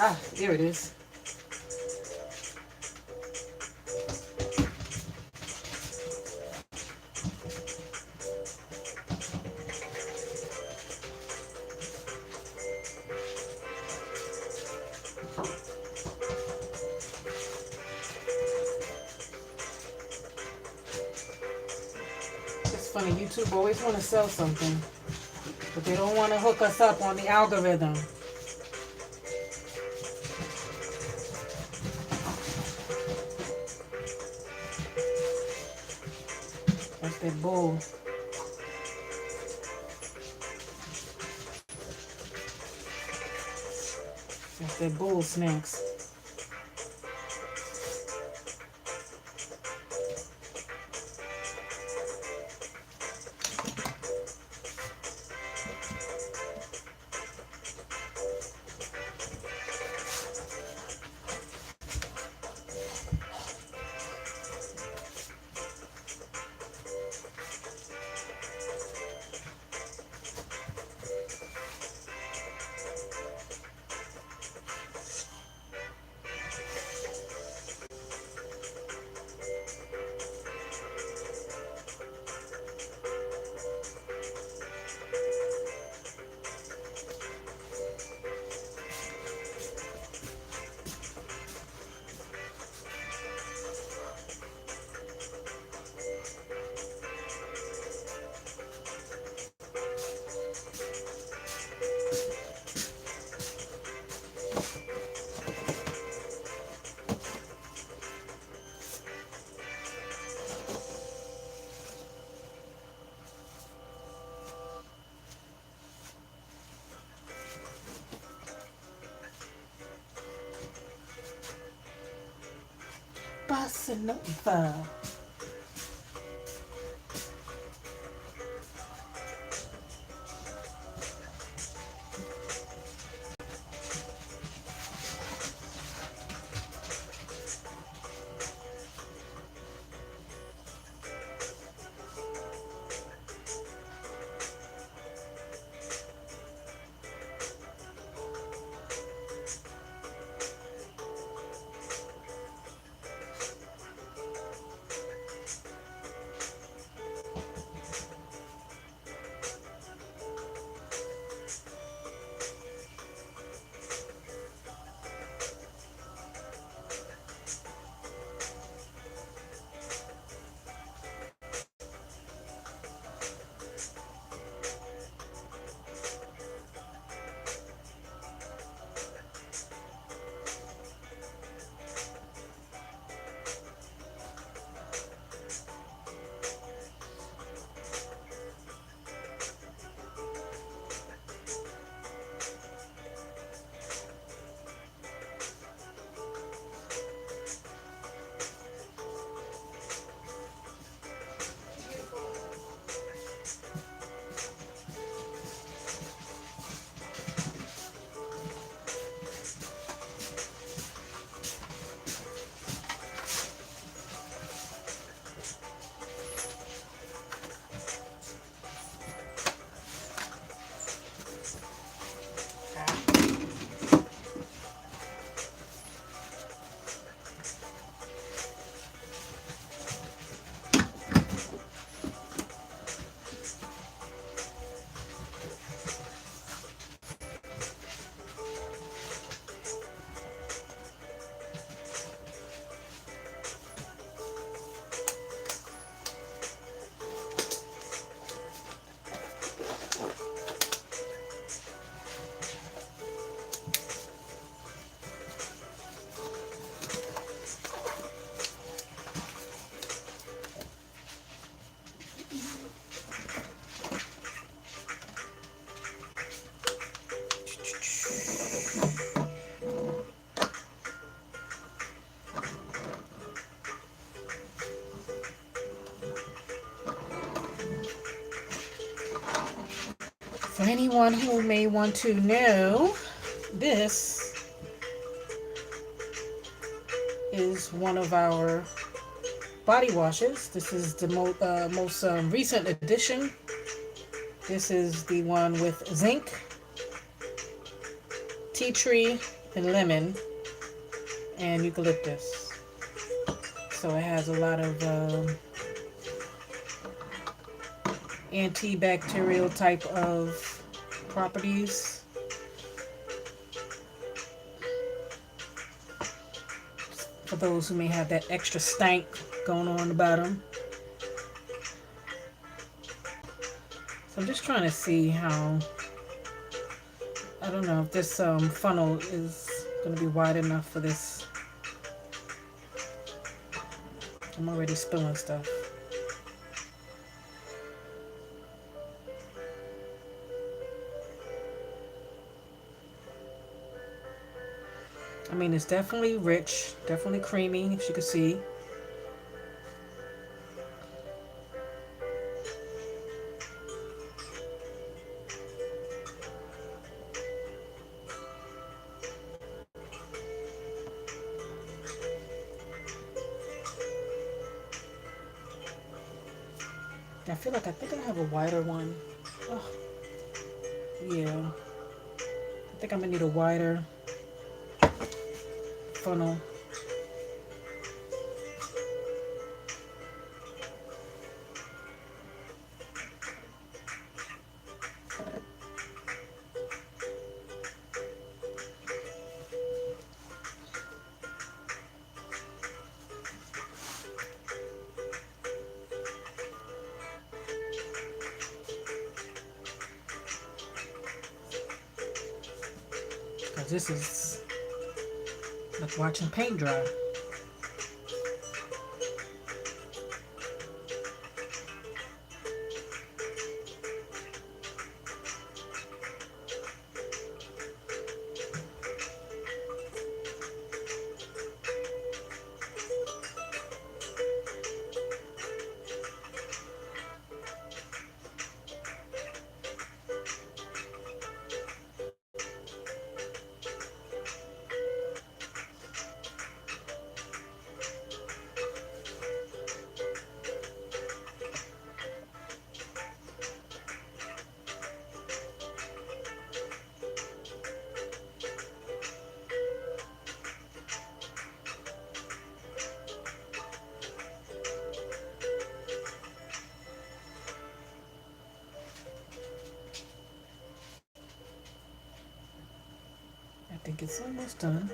Ah, there it is. It's funny, YouTube always want to sell something, but they don't want to hook us up on the algorithm. That's that bull. That's that bull snacks. Bossa Nova. anyone who may want to know, this is one of our body washes. This is the most recent edition. This is the one with zinc, tea tree, and lemon, and eucalyptus. So it has a lot of antibacterial type of properties. For those who may have that extra stank going on about them. So I'm just trying to see how, I don't know if this funnel is going to be wide enough for this. I'm already spilling stuff. I mean, it's definitely rich, definitely creamy, as you can see. I think I have a wider one. Oh, yeah. I think I'm gonna need a wider funnel. Because this is like watching paint dry. I think it's almost done.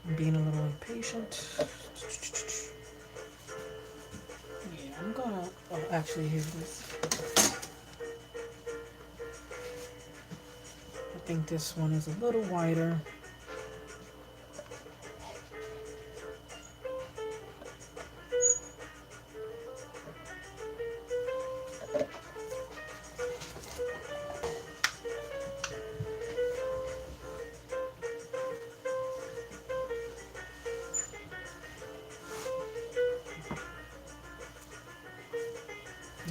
I'm being a little impatient. Yeah, I'm gonna, oh, actually, here's this. I think this one is a little wider.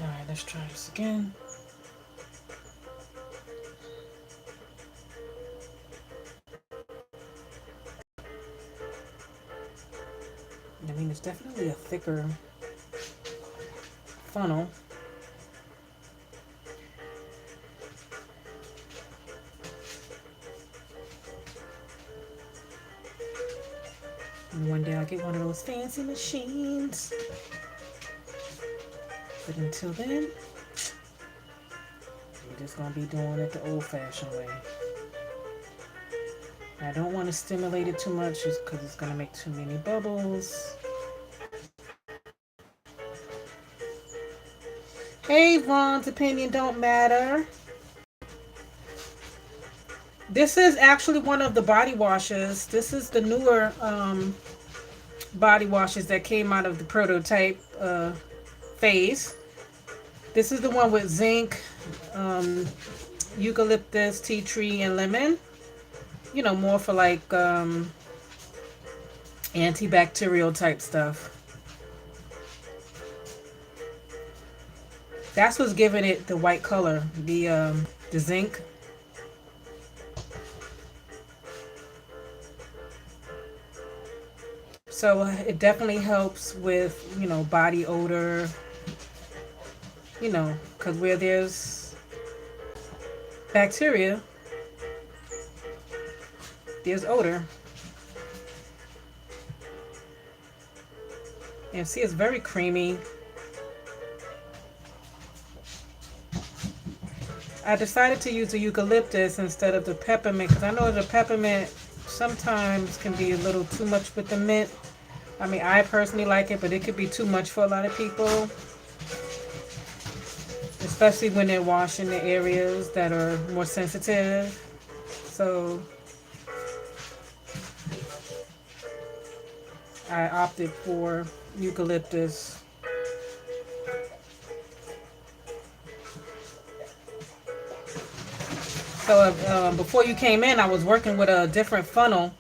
Alright, let's try this again. I mean, it's definitely a thicker funnel. And one day I'll get one of those fancy machines. But until then, we're just going to be doing it the old-fashioned way. I don't want to stimulate it too much just because it's going to make too many bubbles. Hey, Ron's opinion don't matter. This is actually one of the body washes. This is the newer body washes that came out of the prototype phase. This is the one with zinc, eucalyptus, tea tree, and lemon. You know, more for like antibacterial type stuff. That's what's giving it the white color, the zinc. So it definitely helps with, body odor, because where there's bacteria, there's odor. And see, it's very creamy. I decided to use the eucalyptus instead of the peppermint because I know the peppermint sometimes can be a little too much with the mint. I mean, I personally like it, but it could be too much for a lot of people, especially when they're washing the areas that are more sensitive. So I opted for eucalyptus. So before you came in, I was working with a different funnel,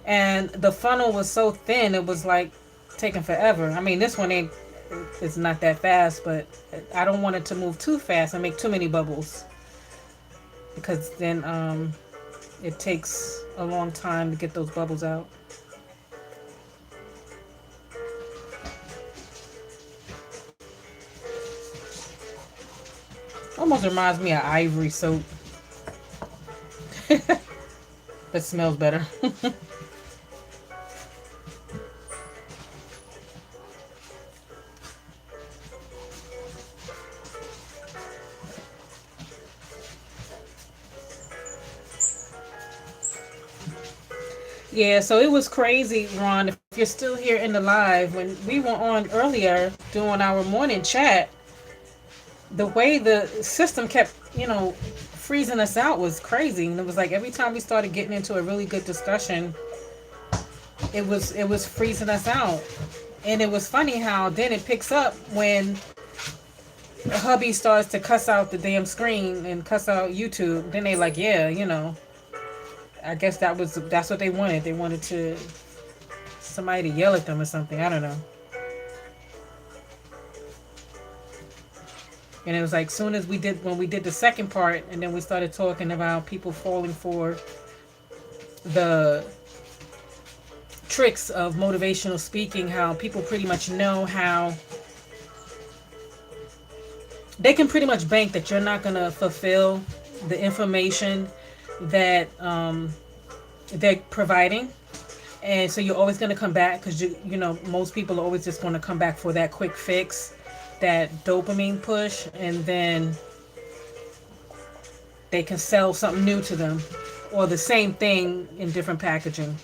and the funnel was so thin it was like taking forever. I mean, this one ain't, it's not that fast, but I don't want it to move too fast and make too many bubbles because then it takes a long time to get those bubbles out. Almost reminds me of ivory soap. That smells better. Yeah, so it was crazy, Ron. If you're still here in the live, when we were on earlier doing our morning chat, the way the system kept, freezing us out was crazy. And it was like every time we started getting into a really good discussion, it was freezing us out. And it was funny how then it picks up when hubby starts to cuss out the damn screen and cuss out YouTube. Then they like, yeah, I guess that's what they wanted. They wanted to somebody to yell at them or something. I don't know. And it was like soon as when we did the second part, and then we started talking about people falling for the tricks of motivational speaking, how people pretty much know how they can pretty much bank that you're not going to fulfill the information that they're providing. And so you're always going to come back because, most people are always just going to come back for that quick fix, that dopamine push, and then they can sell something new to them or the same thing in different packaging.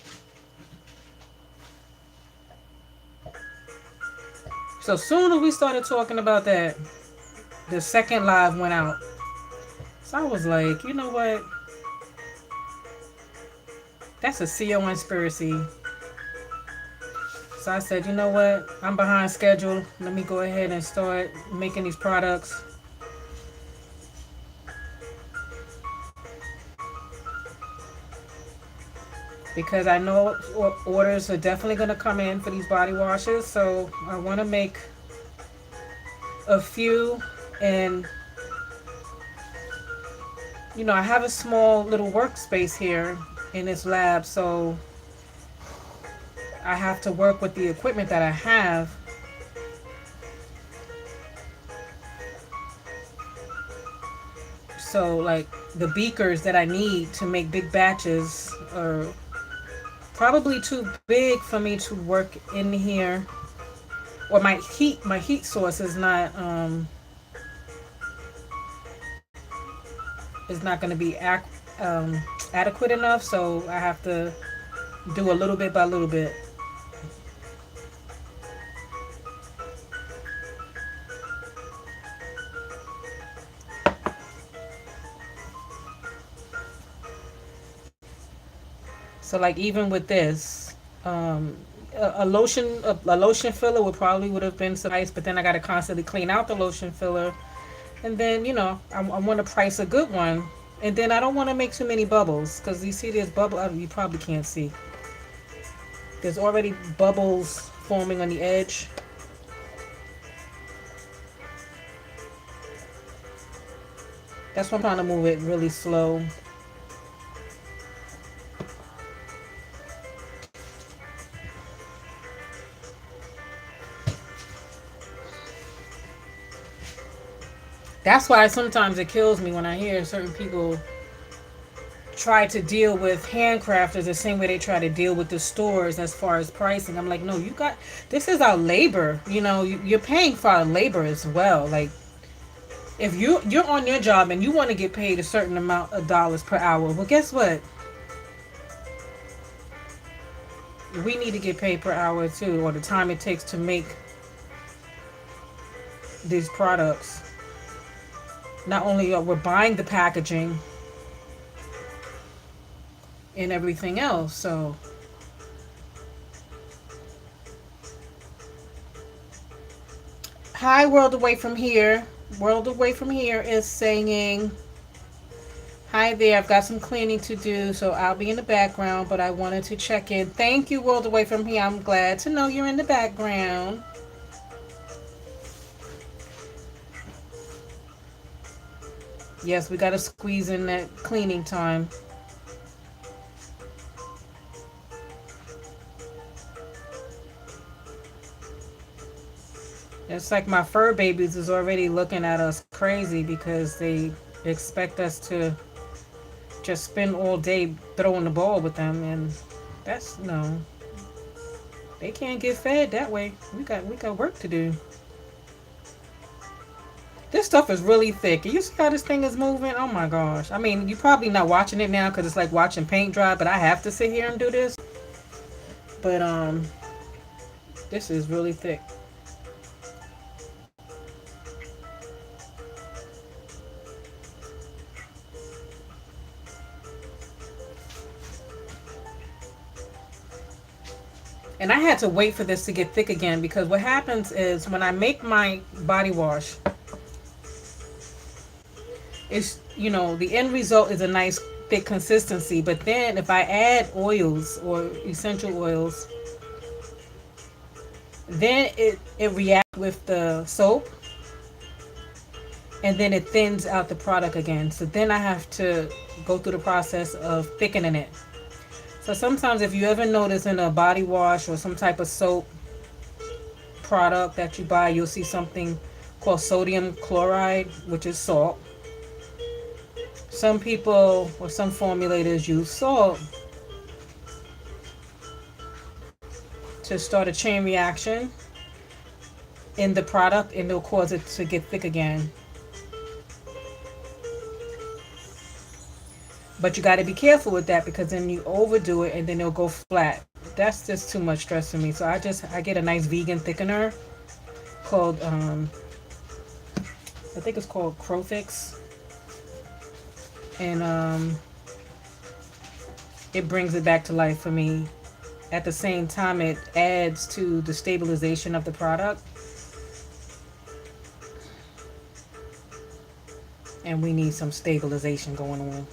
So soon as we started talking about that, the second live went out. So I was like, you know what? That's a CO conspiracy. So I said, you know what? I'm behind schedule. Let me go ahead and start making these products. Because I know orders are definitely going to come in for these body washes. So I want to make a few. And, I have a small little workspace here in this lab. So I have to work with the equipment that I have. So like the beakers that I need to make big batches are probably too big for me to work in here, or my heat source is not going to be adequate enough, so I have to do a little bit by little bit. So like even with this, a lotion filler would have been suffice, but then I got to constantly clean out the lotion filler, and then I want to price a good one, and then I don't want to make too many bubbles because you see there's bubble. You probably can't see. There's already bubbles forming on the edge. That's why I'm trying to move it really slow. That's why sometimes it kills me when I hear certain people try to deal with handcrafters the same way they try to deal with the stores as far as pricing. I'm like, no, you got, this is our labor. You know, you're paying for our labor as well. Like, if you're on your job and you want to get paid a certain amount of dollars per hour, well, guess what? We need to get paid per hour too, or the time it takes to make these products. Not only are we buying the packaging and everything else, so hi, World Away from Here. World Away from Here is saying, hi there, I've got some cleaning to do, so I'll be in the background, but I wanted to check in. Thank you, World Away from Here. I'm glad to know you're in the background. Yes, we got to squeeze in that cleaning time. It's like my fur babies is already looking at us crazy because they expect us to just spend all day throwing the ball with them, and that's no. They can't get fed that way. We got work to do. This stuff is really thick. You see how this thing is moving? Oh my gosh. I mean, you're probably not watching it now because it's like watching paint dry, but I have to sit here and do this. But this is really thick. And I had to wait for this to get thick again because what happens is when I make my body wash, it's, you know, the end result is a nice thick consistency. But then if I add oils or essential oils, then it reacts with the soap and then it thins out the product again. So then I have to go through the process of thickening it. So sometimes if you ever notice in a body wash or some type of soap product that you buy, you'll see something called sodium chloride, which is salt. Some people or some formulators use salt to start a chain reaction in the product and it'll cause it to get thick again. But you got to be careful with that because then you overdo it and then it'll go flat. That's just too much stress for me. So I get a nice vegan thickener called I think it's called Crofix, and it brings it back to life for me. At the same time, it adds to the stabilization of the product, and we need some stabilization going on.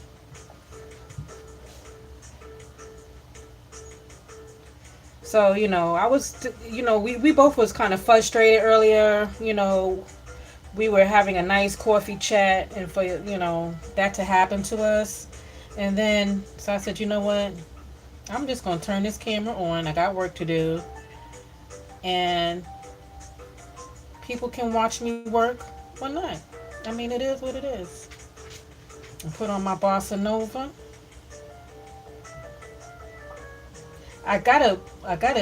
So, you know, we both was kind of frustrated earlier. You know, we were having a nice coffee chat, and for, you know, that to happen to us. And then, so I said, you know what? I'm just going to turn this camera on. I got work to do. And people can watch me work. Why not? I mean, it is what it is. I put on my Bossa Nova. I gotta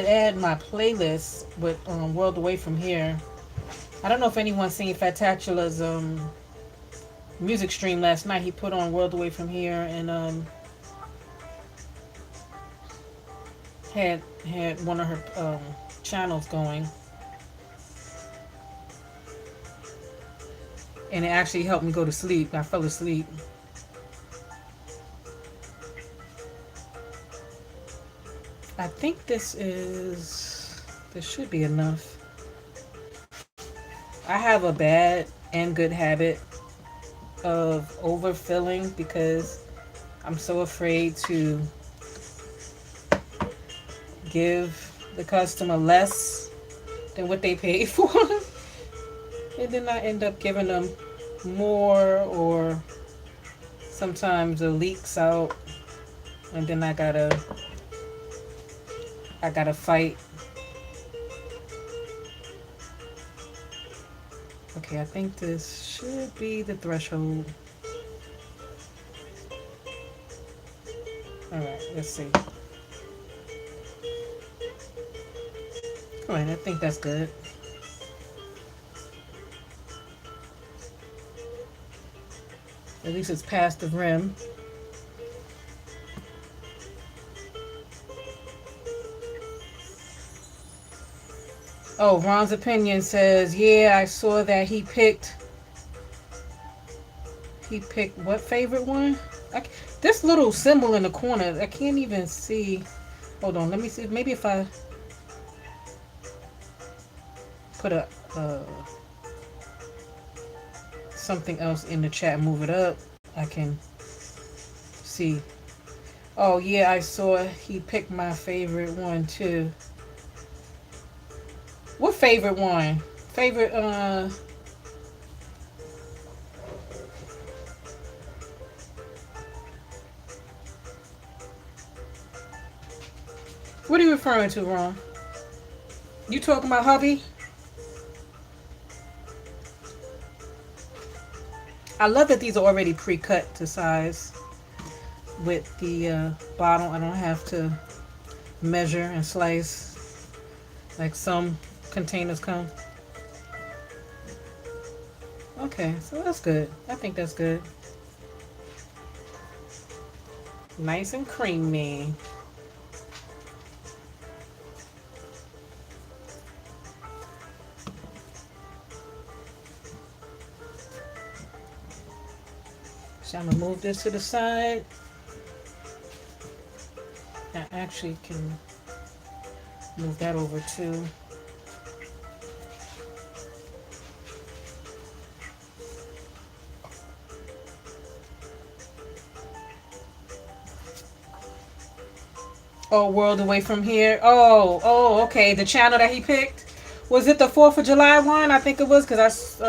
add my playlist with World Away from Here. I don't know if anyone's seen Fatacula's music stream last night. He put on World Away from Here and had one of her channels going, and it actually helped me go to sleep. I fell asleep. I think this should be enough. I have a bad and good habit of overfilling because I'm so afraid to give the customer less than what they paid for. And then I end up giving them more or Sometimes it leaks out, and then I gotta fight. Okay, I think this should be the threshold. All right, let's see. All right, I think that's good. At least it's past the rim. Oh, Ron's opinion says, yeah, I saw that he picked what favorite one? This little symbol in the corner, I can't even see. Hold on, let me see. Maybe if I put a something else in the chat, move it up, I can see. Oh yeah, I saw he picked my favorite one too. What favorite one? Favorite what are you referring to, Ron? You talking about hubby? I love that these are already pre-cut to size with the bottle. I don't have to measure and slice like some containers come. Okay, so that's good. I think that's good. Nice and creamy. So I'm gonna move this to the side. I actually can move that over too. Oh, World Away from Here. Oh, okay. The channel that he picked. Was it the 4th of July one? I think it was, because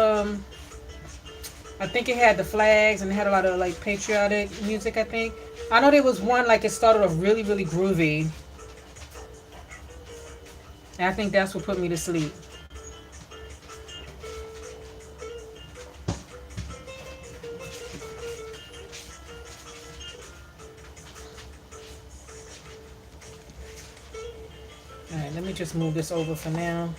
I think it had the flags and it had a lot of like patriotic music, I think. I know there was one like it started off really, really groovy. And I think that's what put me to sleep. Alright, let me just move this over for now.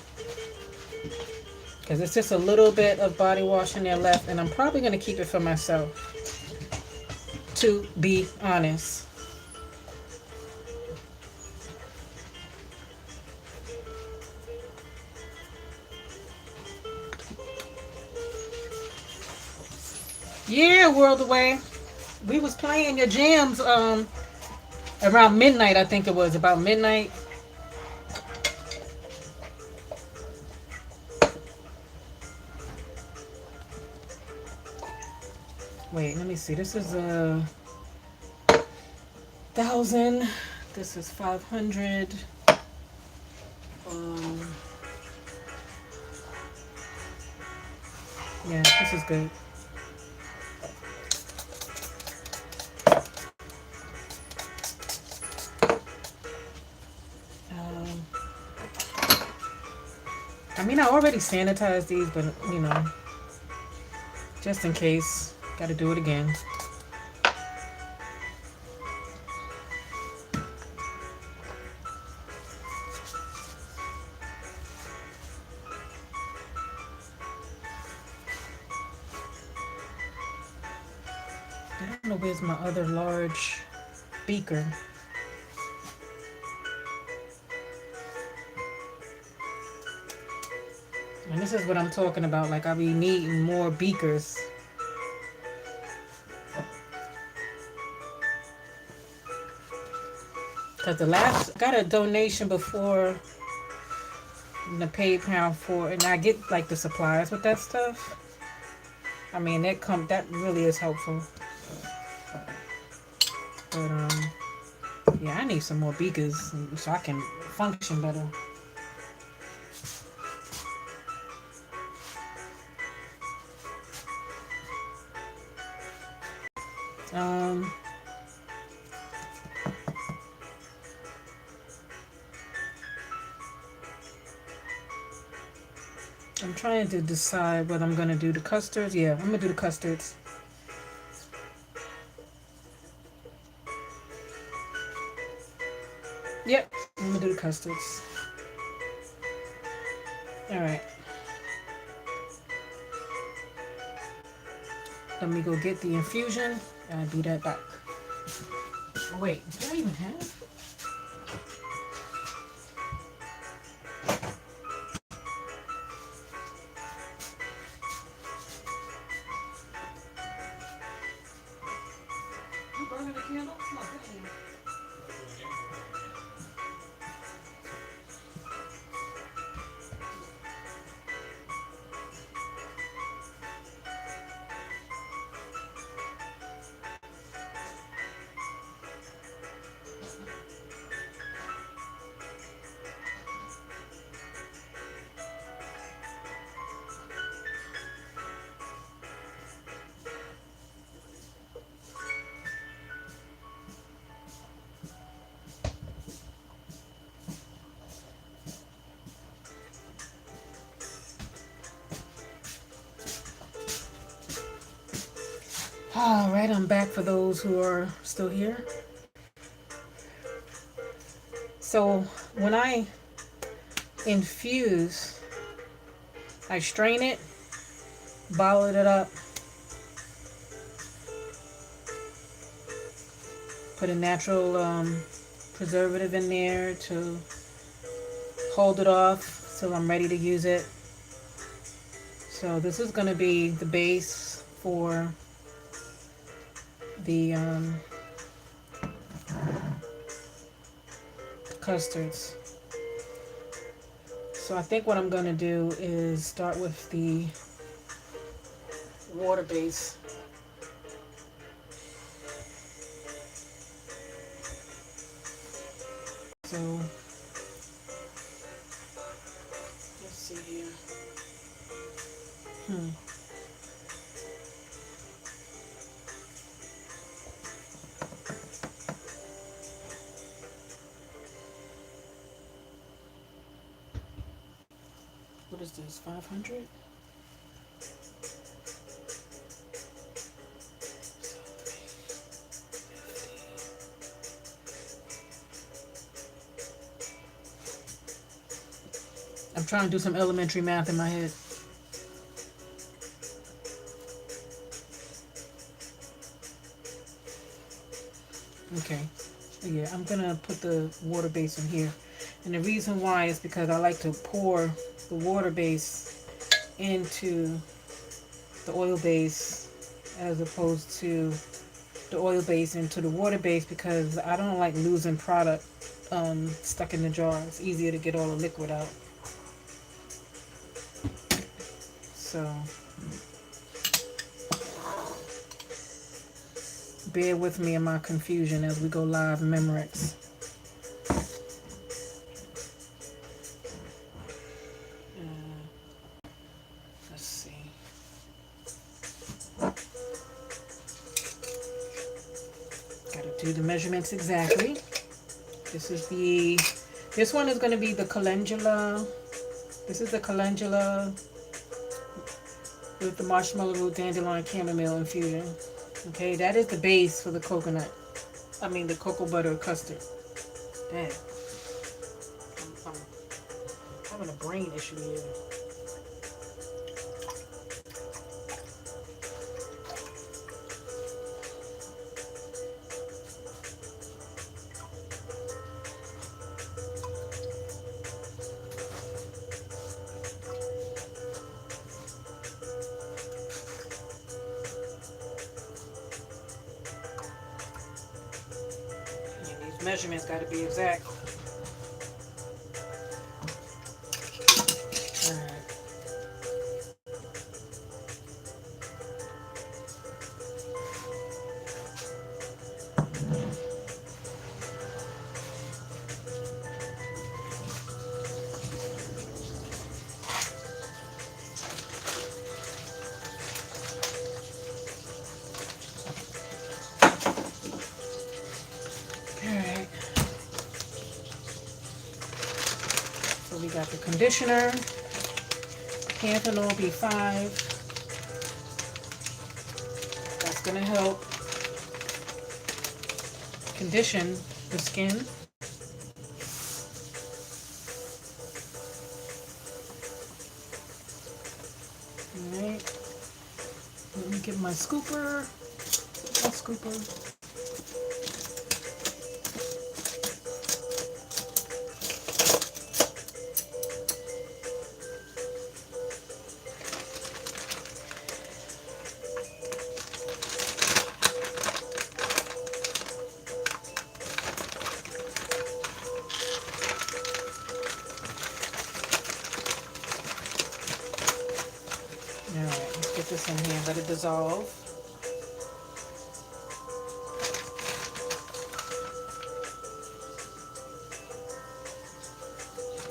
Because it's just a little bit of body wash in there left, and I'm probably going to keep it for myself, to be honest. Yeah, World Away. We was playing your jams around midnight, I think it was. About midnight. Wait, let me see. This is 1,000. This is 500. Yeah, this is good. I mean, I already sanitized these, but you know, just in case, got to do it again. I don't know where's my other large beaker. And this is what I'm talking about. Like, I'll be needing more beakers. Because the last, got a donation before in the PayPal for, and I get like the supplies with that stuff. I mean, that really is helpful. But yeah, I need some more beakers so I can function better. Um, I'm trying to decide whether I'm going to do the custards. Yeah, I'm going to do the custards. Yep, I'm going to do the custards. All right. Let me go get the infusion. I'll be right back. Oh, wait, do I even have? You burning the candle? Come on, get in here. All right, I'm back for those who are still here. So when I infuse, I strain it, bottle it up, put a natural preservative in there to hold it off so I'm ready to use it. So this is going to be the base for the custards. So I think what I'm going to do is start with the water base. So let's see here. What is this, 500? I'm trying to do some elementary math in my head. Okay. Yeah, I'm going to put the water base in here. And the reason why is because I like to pour the water base into the oil base as opposed to the oil base into the water base, because I don't like losing product stuck in the jar. It's easier to get all the liquid out. So bear with me in my confusion as we go live Memorex. Let's see. Gotta do the measurements exactly. This one is going to be the calendula. This is the calendula with the marshmallow root dandelion chamomile infusion. Okay, that is the base for the coconut. I mean the cocoa butter custard. Damn. I'm having a brain issue here. Measurements got to be exact. All right. got the conditioner, Panthenol B5. That's going to help condition the skin. Alright. Let me get my scooper. My scooper. Alright, let's get this in here, let it dissolve.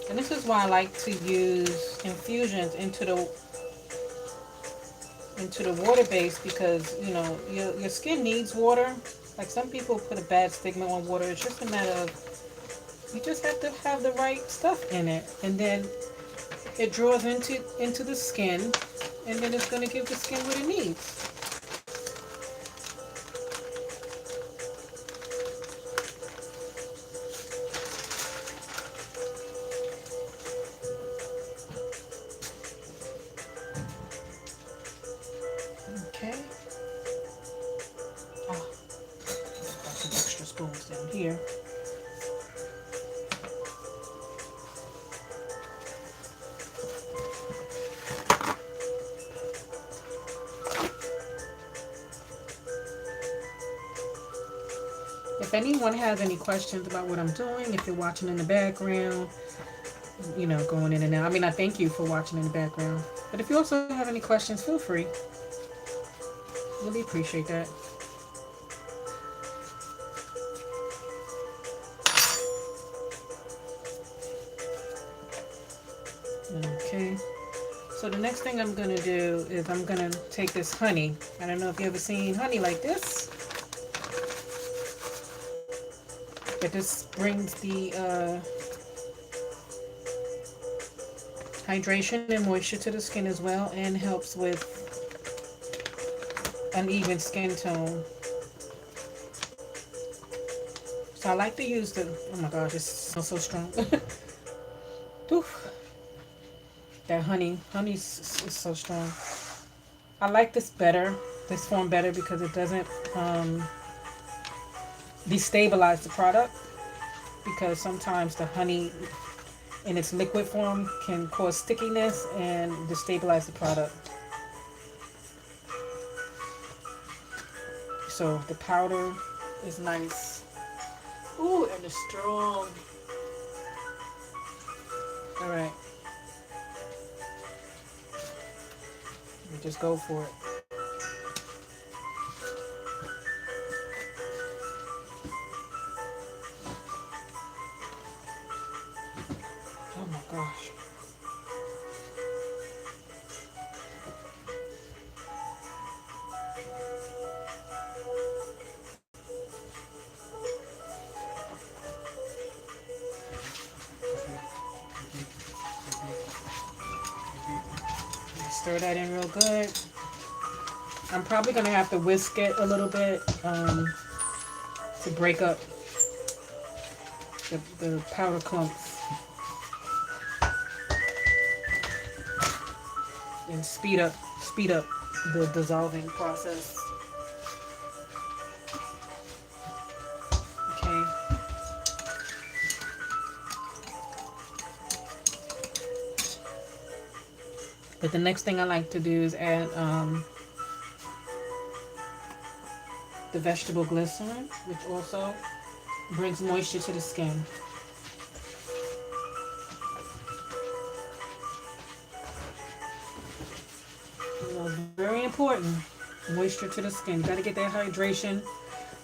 And this is why I like to use infusions into the water base, because you know your skin needs water. Like some people put a bad stigma on water. It's just a matter of you just have to have the right stuff in it, and then it draws into the skin, and then it's going to give the skin what it needs. Okay. Oh, got some extra spoons down here. If anyone has any questions about what I'm doing, if you're watching in the background, you know, going in and out. I mean, I thank you for watching in the background. But if you also have any questions, feel free. Really appreciate that. Okay. So the next thing I'm going to do is I'm going to take this honey. I don't know if you ever seen honey like this. But this brings the hydration and moisture to the skin as well, and helps with uneven skin tone. So I like to use the, oh my gosh, it smells so strong. That honey is so strong. I like this form better, because it doesn't destabilize the product, because sometimes the honey in its liquid form can cause stickiness and destabilize the product. So the powder is nice. Ooh, and it's strong. All right. We just go for it. Oh my gosh. Stir that in real good. I'm probably going to have to whisk it a little bit to break up the powder clumps and speed up the dissolving process. Okay. But the next thing I like to do is add the vegetable glycerin, which also brings moisture to the skin. Very important, moisture to the skin. You got to get that hydration.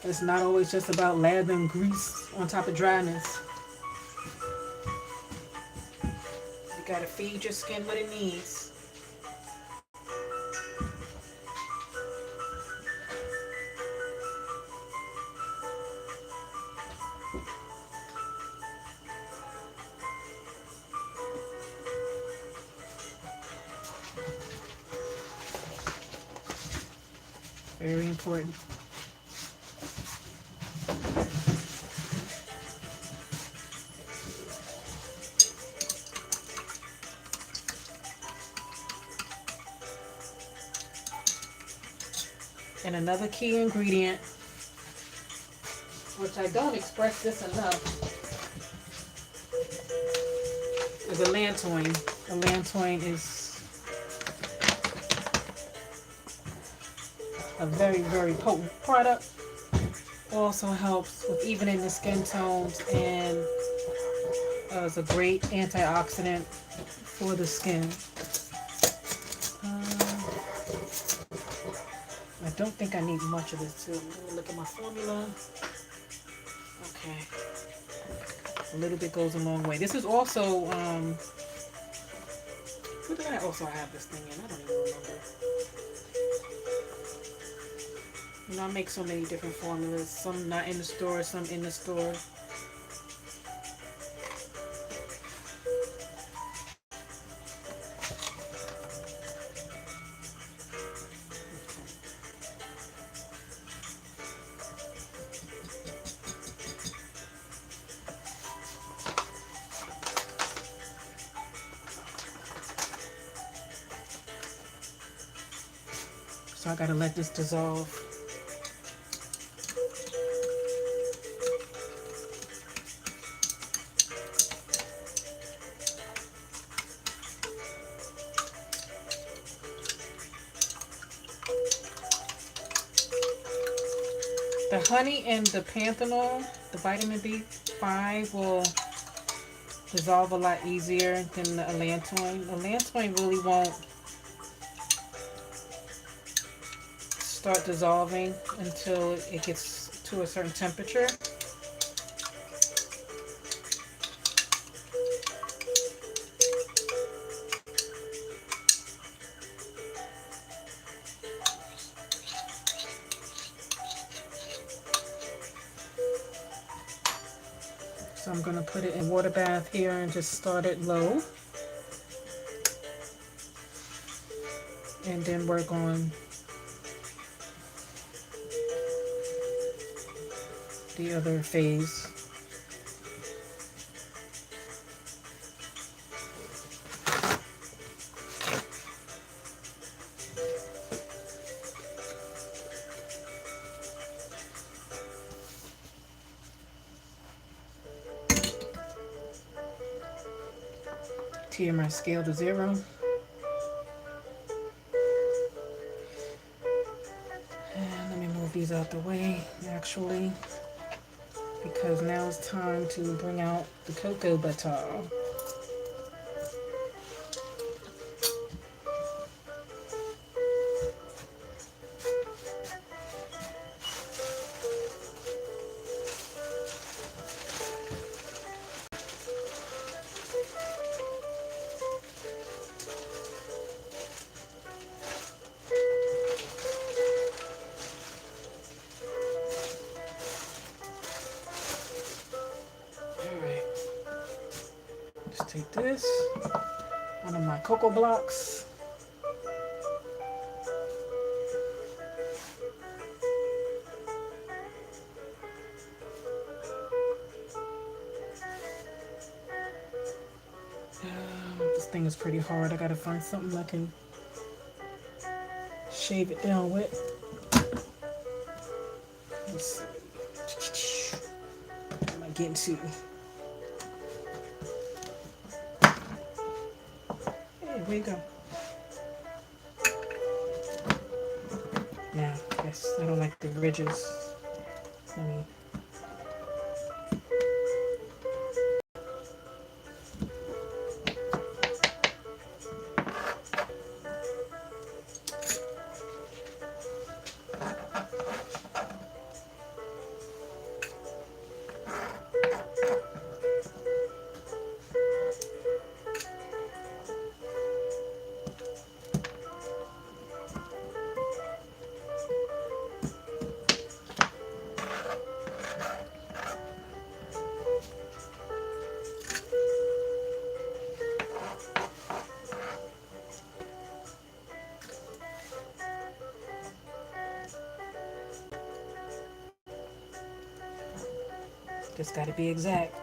It's not always just about lather and grease on top of dryness. You got to feed your skin what it needs. Very important. And another key ingredient, which I don't express this enough, is allantoin. Allantoin is a very, very potent product. Also helps with evening the skin tones and is a great antioxidant for the skin. I don't think I need much of this too. Let me look at my formula. Okay. A little bit goes a long way. This is also, what did I also have this thing in? I don't even remember. You know, I make so many different formulas. Some not in the store, some in the store. So I gotta let this dissolve. The honey and the panthenol, the vitamin B5, will dissolve a lot easier than the allantoin. Allantoin really won't start dissolving until it gets to a certain temperature. So I'm going to put it in water bath here and just start it low. And then work on the other phase. Tear my scale to 0. And let me move these out the way, actually, because now it's time to bring out the cocoa butter. Take this, one of my cocoa blocks. This thing is pretty hard. I gotta find something I can shave it down with. Let's see. What am I getting to? Here we go. Now, yes, I don't like the ridges. Let me. Just got to be exact.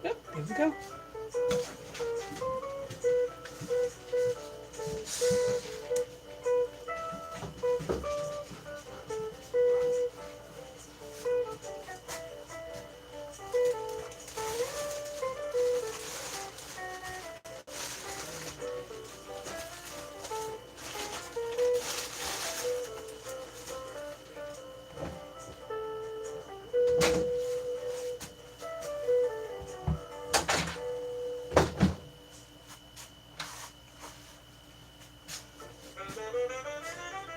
Yep, there we go.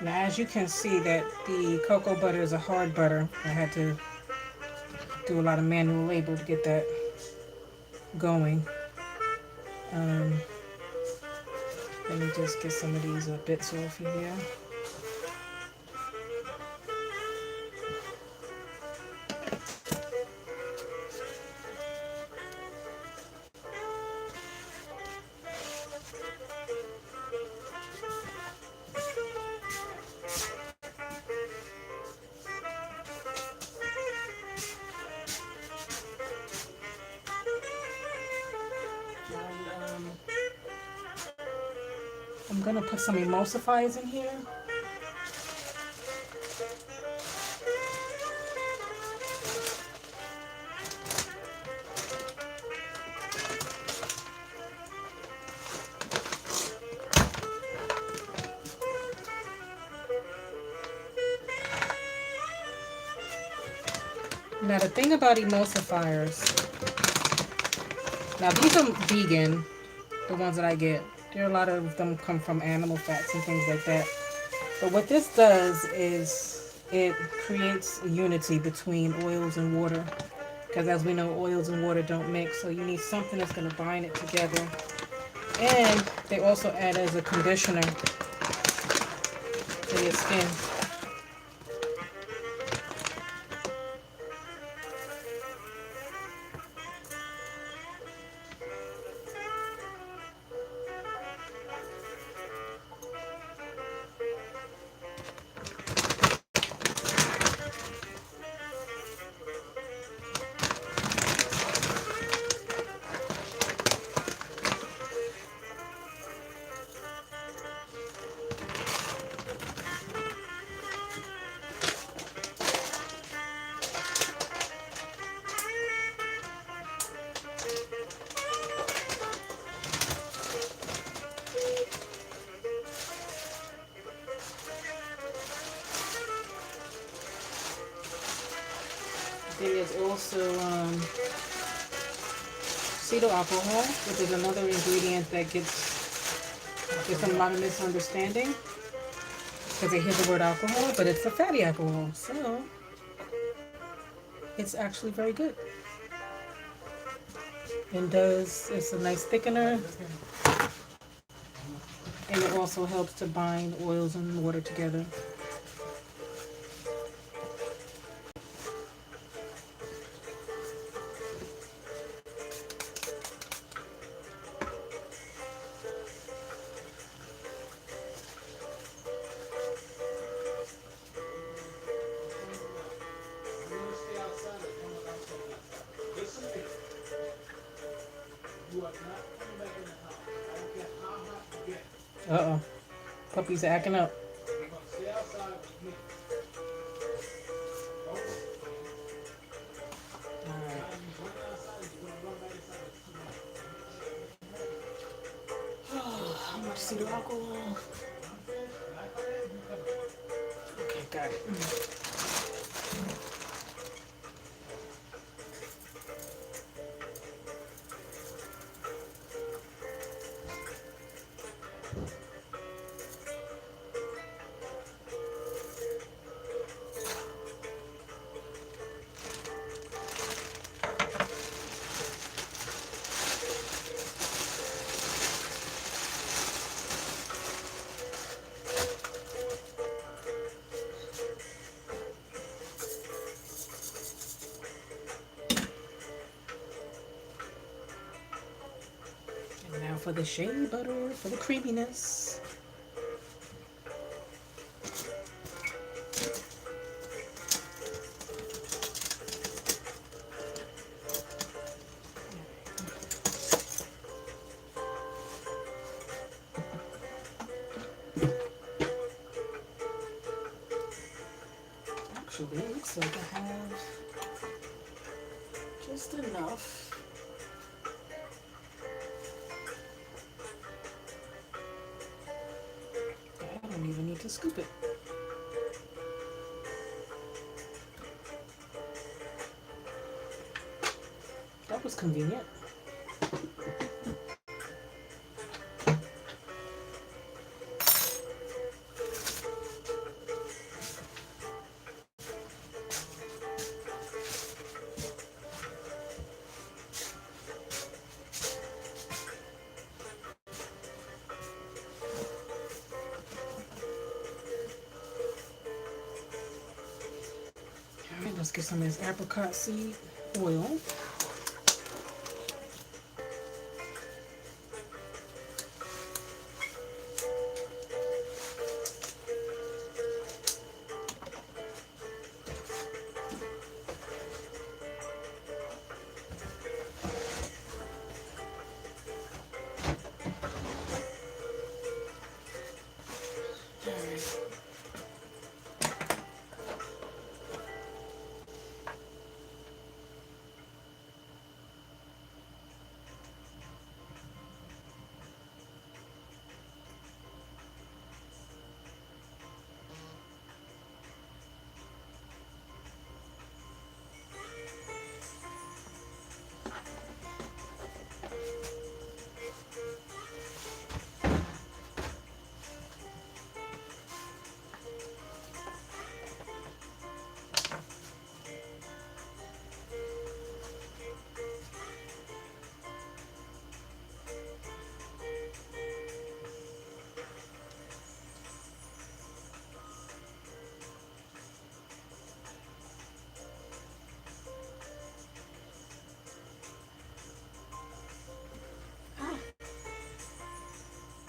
Now, as you can see, that the cocoa butter is a hard butter. I had to do a lot of manual labor to get that going. Um, Let me just get some of these bits off of here. I'm gonna put some emulsifiers in here. Now the thing about emulsifiers, now these are vegan, the ones that I get. There are a lot of them come from animal fats and things like that. But what this does is it creates a unity between oils and water. Because as we know, oils and water don't mix, so you need something that's going to bind it together. And they also add as a conditioner to your skin. Then there's also cetyl alcohol, which is another ingredient that gets a lot of misunderstanding because they hear the word alcohol, but it's a fatty alcohol, so it's actually very good. It's a nice thickener, and it also helps to bind oils and water together. Uh-oh. Puppies are acting up. How much cetyl alcohol? Okay, got it. And now for the shea butter for the creaminess. Actually, it looks like I have just enough. I don't even need to scoop it. That was convenient. All right, let's get some of this apricot seed oil.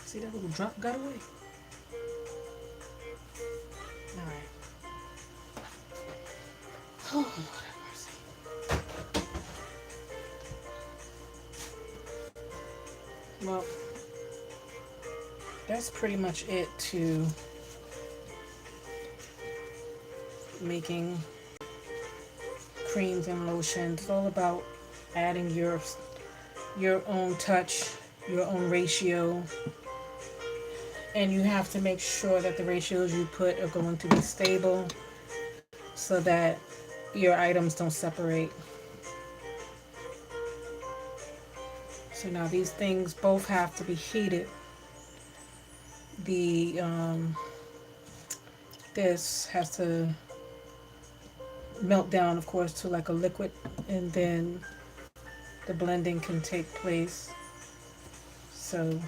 See that little drop got away? Alright. Oh, Lord have mercy. Well, that's pretty much it to making creams and lotions. It's all about adding your own touch, your own ratio, and you have to make sure that the ratios you put are going to be stable so that your items don't separate. So now these things both have to be heated. The this has to melt down, of course, to like a liquid, and then the blending can take place. So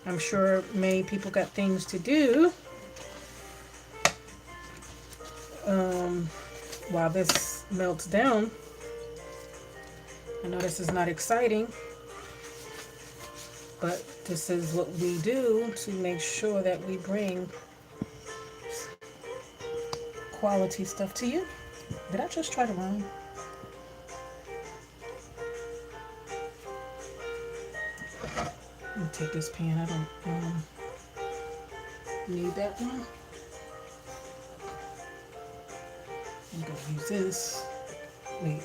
I'm sure many people got things to do while this melts down. I know this is not exciting, but this is what we do to make sure that we bring quality stuff to you. Did I just try to rhyme? Let me take this pan. I don't need that one. I'm going to use this. Wait.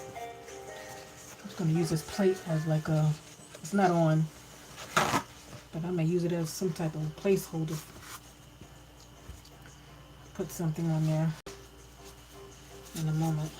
I'm just going to use this plate as like a, it's not on, but I may use it as some type of placeholder. Put something on there in a moment.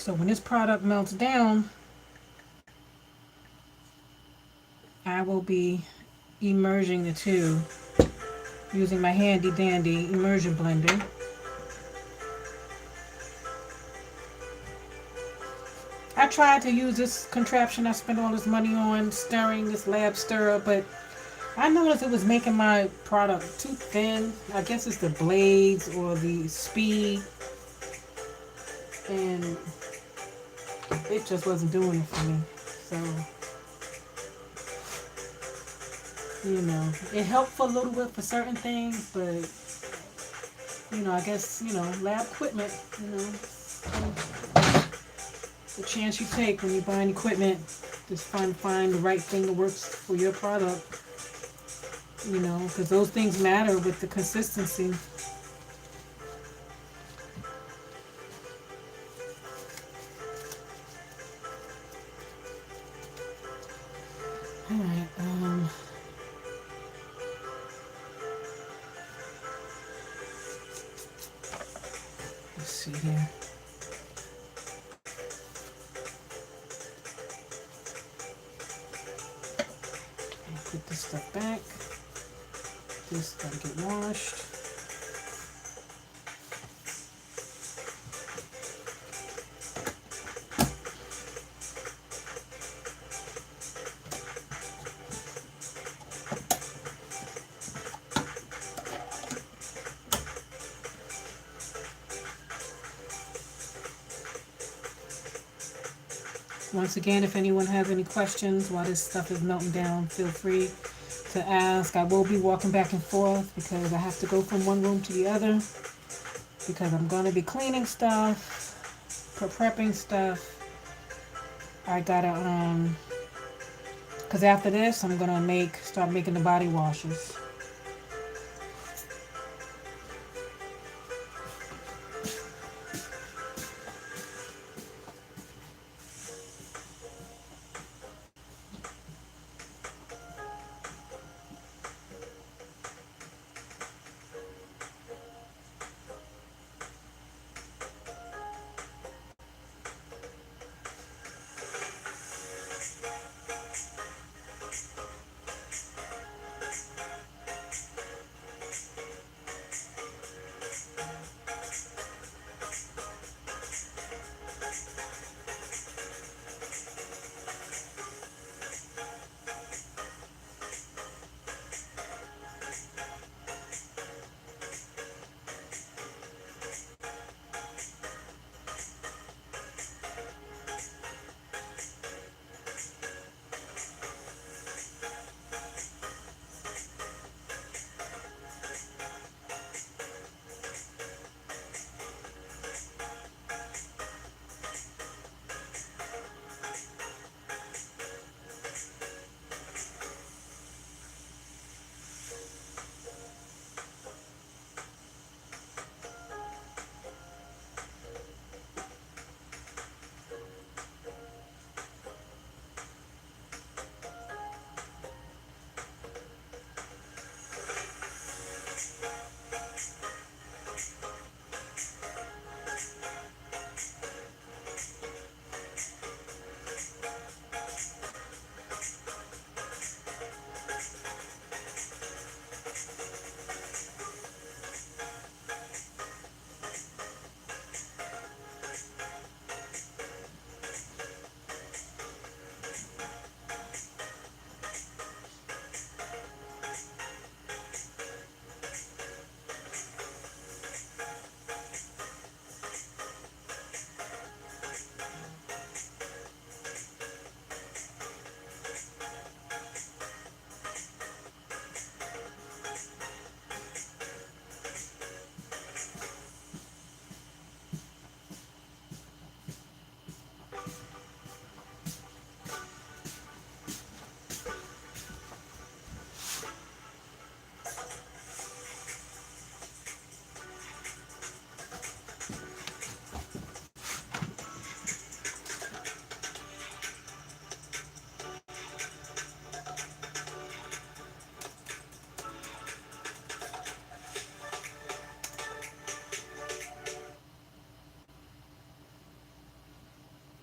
So when this product melts down, I will be immersing the two using my handy dandy immersion blender. I tried to use this contraption I spent all this money on stirring, this lab stirrer, but I noticed it was making my product too thin. I guess it's the blades or the speed, and it just wasn't doing it for me. So, it helped for a little bit for certain things, but, I guess, lab equipment, the chance you take when you're buying equipment, just find the right thing that works for your product, because those things matter with the consistency. All right, let's see here. Put this stuff back. This gotta get washed. Once again, if anyone has any questions while this stuff is melting down, feel free to ask. I will be walking back and forth because I have to go from one room to the other because I'm going to be cleaning stuff, prepping stuff. I gotta, because after this, I'm going to start making the body washes.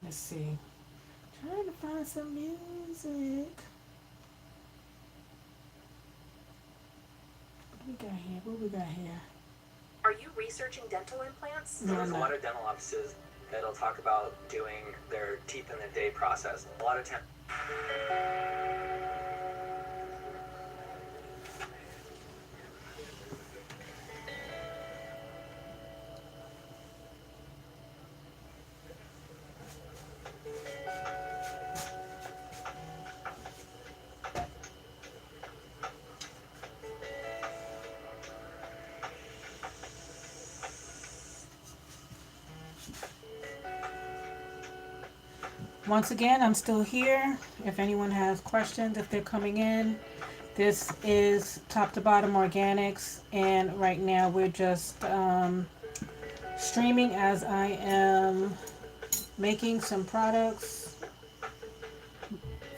Let's see. Trying to find some music. What we got here? What we got here? Are you researching dental implants? No, There's a lot of dental offices that'll talk about doing their teeth in the day process. A lot of times. Once again, I'm still here. If anyone has questions, if they're coming in, this is Top to Bottom Organics, and right now we're just streaming as I am making some products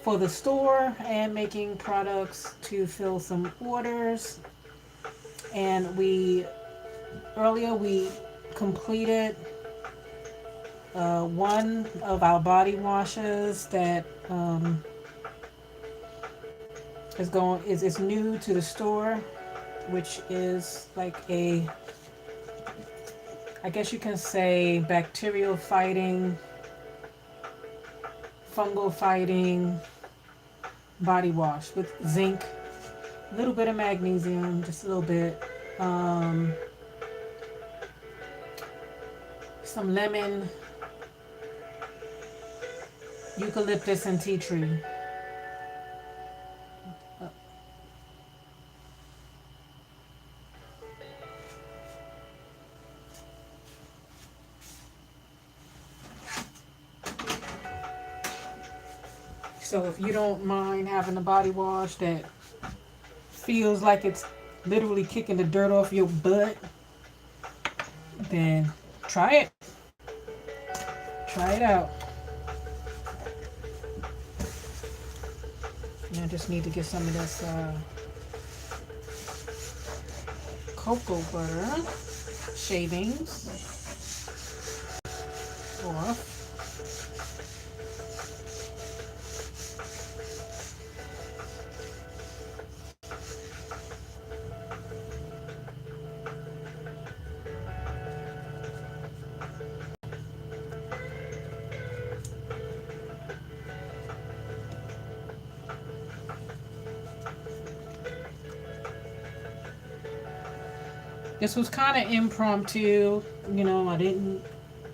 for the store and making products to fill some orders. And earlier we completed one of our body washes that is new to the store, which is like I guess you can say bacterial fighting, fungal fighting body wash with zinc, a little bit of magnesium, just a little bit, some lemon, eucalyptus, and tea tree. So if you don't mind having a body wash that feels like it's literally kicking the dirt off your butt, then try it. Try it out. And I just need to get some of this cocoa butter shavings off. This was kind of impromptu, I didn't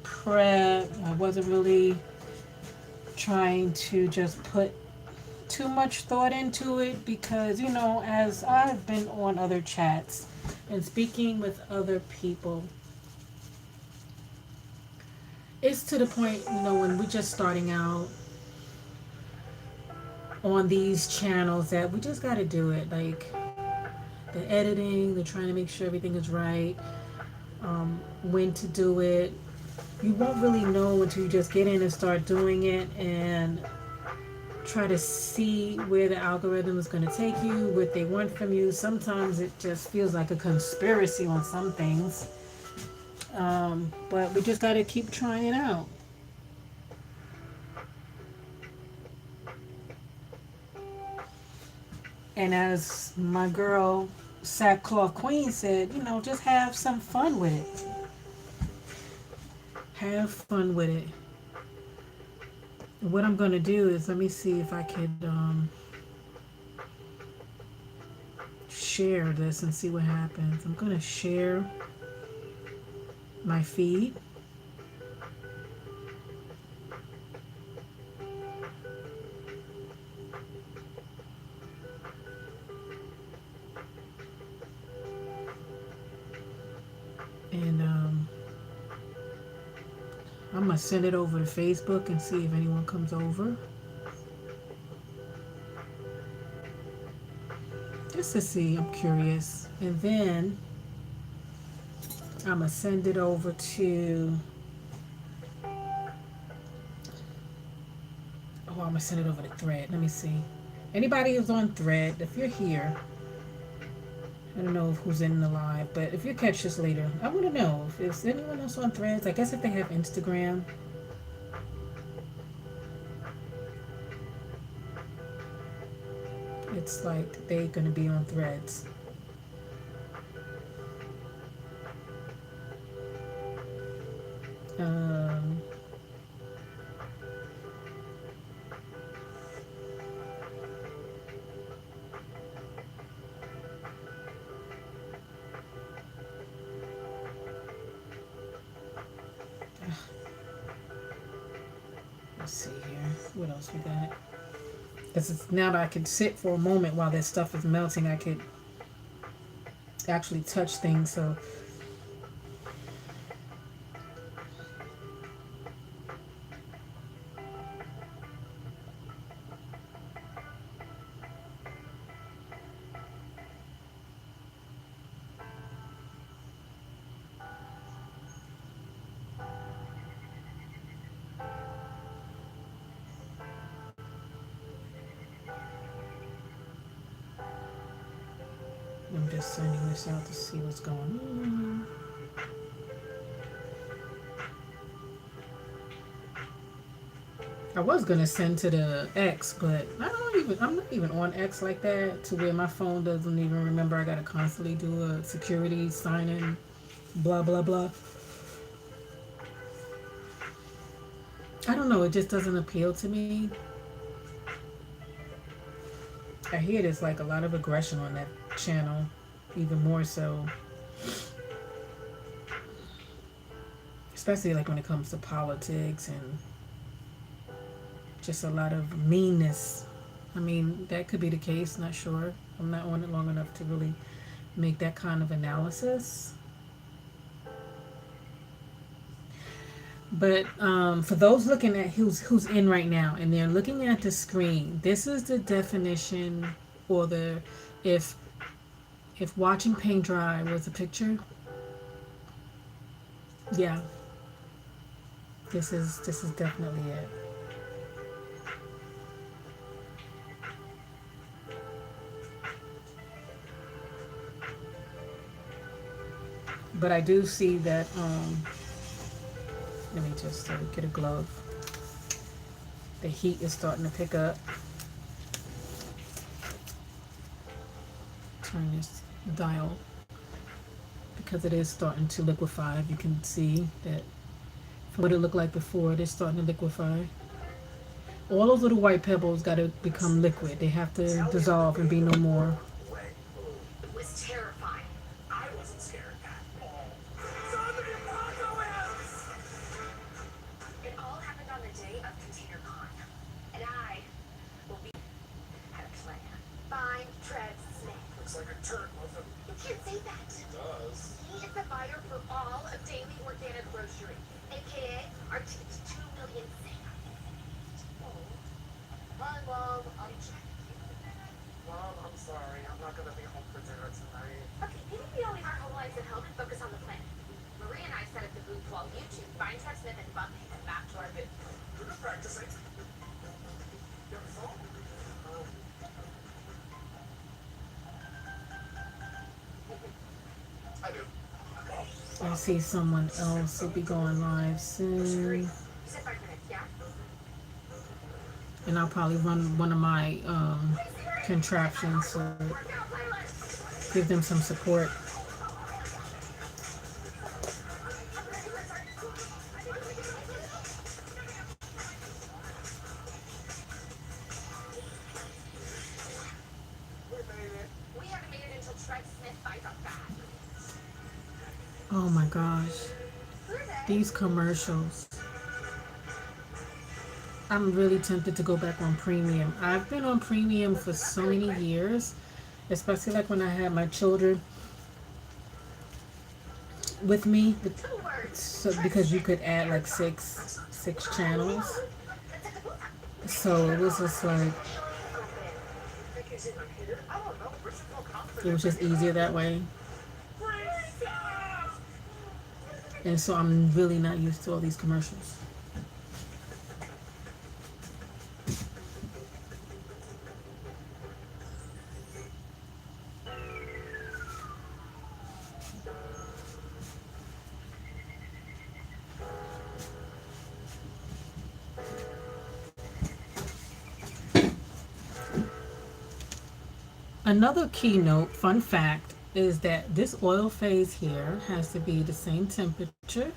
prep. I wasn't really trying to just put too much thought into it because, as I've been on other chats and speaking with other people, it's to the point, when we're just starting out on these channels that we just got to do it. Like the editing, they're trying to make sure everything is right, when to do it. You won't really know until you just get in and start doing it and try to see where the algorithm is going to take you, what they want from you. Sometimes it just feels like a conspiracy on some things. But we just got to keep trying it out. And as my girl Sackcloth Queen said, just have some fun with it. Have fun with it. What I'm going to do is, let me see if I could share this and see what happens. I'm going to share my feed. And I'm going to send it over to Facebook and see if anyone comes over. Just to see, I'm curious. And then I'm going to send it over to... I'm going to send it over to Thread. Let me see. Anybody who's on Thread, if you're here, I don't know who's in the live, but if you catch this later, I want to know if there's anyone else on Threads. I guess if they have Instagram, It's like they're gonna be on threads. Um, let's see here. What else we got? Because it's now that I could sit for a moment while that stuff is melting, I could actually touch things. So I'm just sending this out to see what's going on. I was gonna send to the X, but I'm not even on X like that to where my phone doesn't even remember I gotta constantly do a security sign in, blah blah blah. I don't know, it just doesn't appeal to me. I hear there's like a lot of aggression on that channel, even more so, especially like when it comes to politics and just a lot of meanness. I mean, that could be the case, not sure. I'm not on it long enough to really make that kind of analysis. But for those looking at who's in right now and they're looking at the screen, this is the definition, or the if if watching paint dry was a picture, yeah, this is definitely it. But I do see that. Let me just get a glove. The heat is starting to pick up. Turn this dial because it is starting to liquefy. You can see that from what it looked like before, it is starting to liquefy. All those little white pebbles got to become liquid. They have to dissolve and be no more. It was terrifying. I wasn't scared at all. It all happened on the day of Container Con. And I will be had a plan. Find Trev Smith. Looks like a turd with him. You can't say that. He does. He is the buyer for all of Daily Organic Grocery, aka our 2 million sale. Oh. Hi, Mom. Mom, I'm sorry. I'm not gonna be home for dinner tonight. Okay, maybe we all leave our home lives at home and focus on the plan. Marie and I set up the booth while you two find Trev Smith and bump him back to our booth. We're just practicing. You have a phone? I do. I see someone else will be going live soon. You said 5 minutes, yeah? And I'll probably run one of my contraptions to give them some support. We haven't made it until Trev Smith buys our bag. Oh my gosh. These commercials. I'm really tempted to go back on premium. I've been on premium for so many years, especially like when I had my children with me. So because you could add like six channels. So it was just like it was just easier that way. And so I'm really not used to all these commercials. Another keynote fun fact is that this oil phase here has to be the same temperature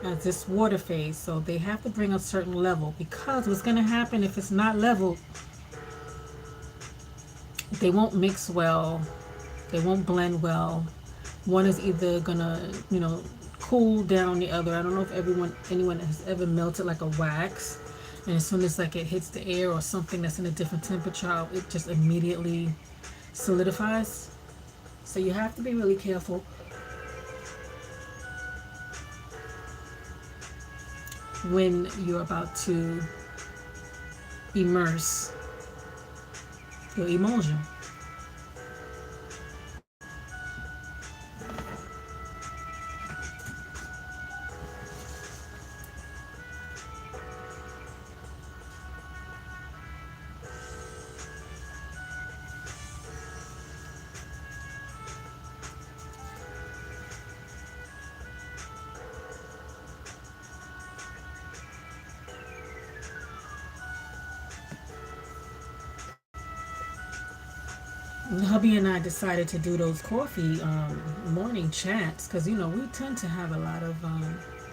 as this water phase. So they have to bring a certain level, because what's going to happen if it's not level, they won't mix well, they won't blend well. One is either gonna, cool down the other. I don't know if anyone has ever melted like a wax, and as soon as like it hits the air or something that's in a different temperature, it just immediately solidifies. So you have to be really careful when you're about to immerse your emulsion. Hubby and I decided to do those coffee morning chats because we tend to have a lot of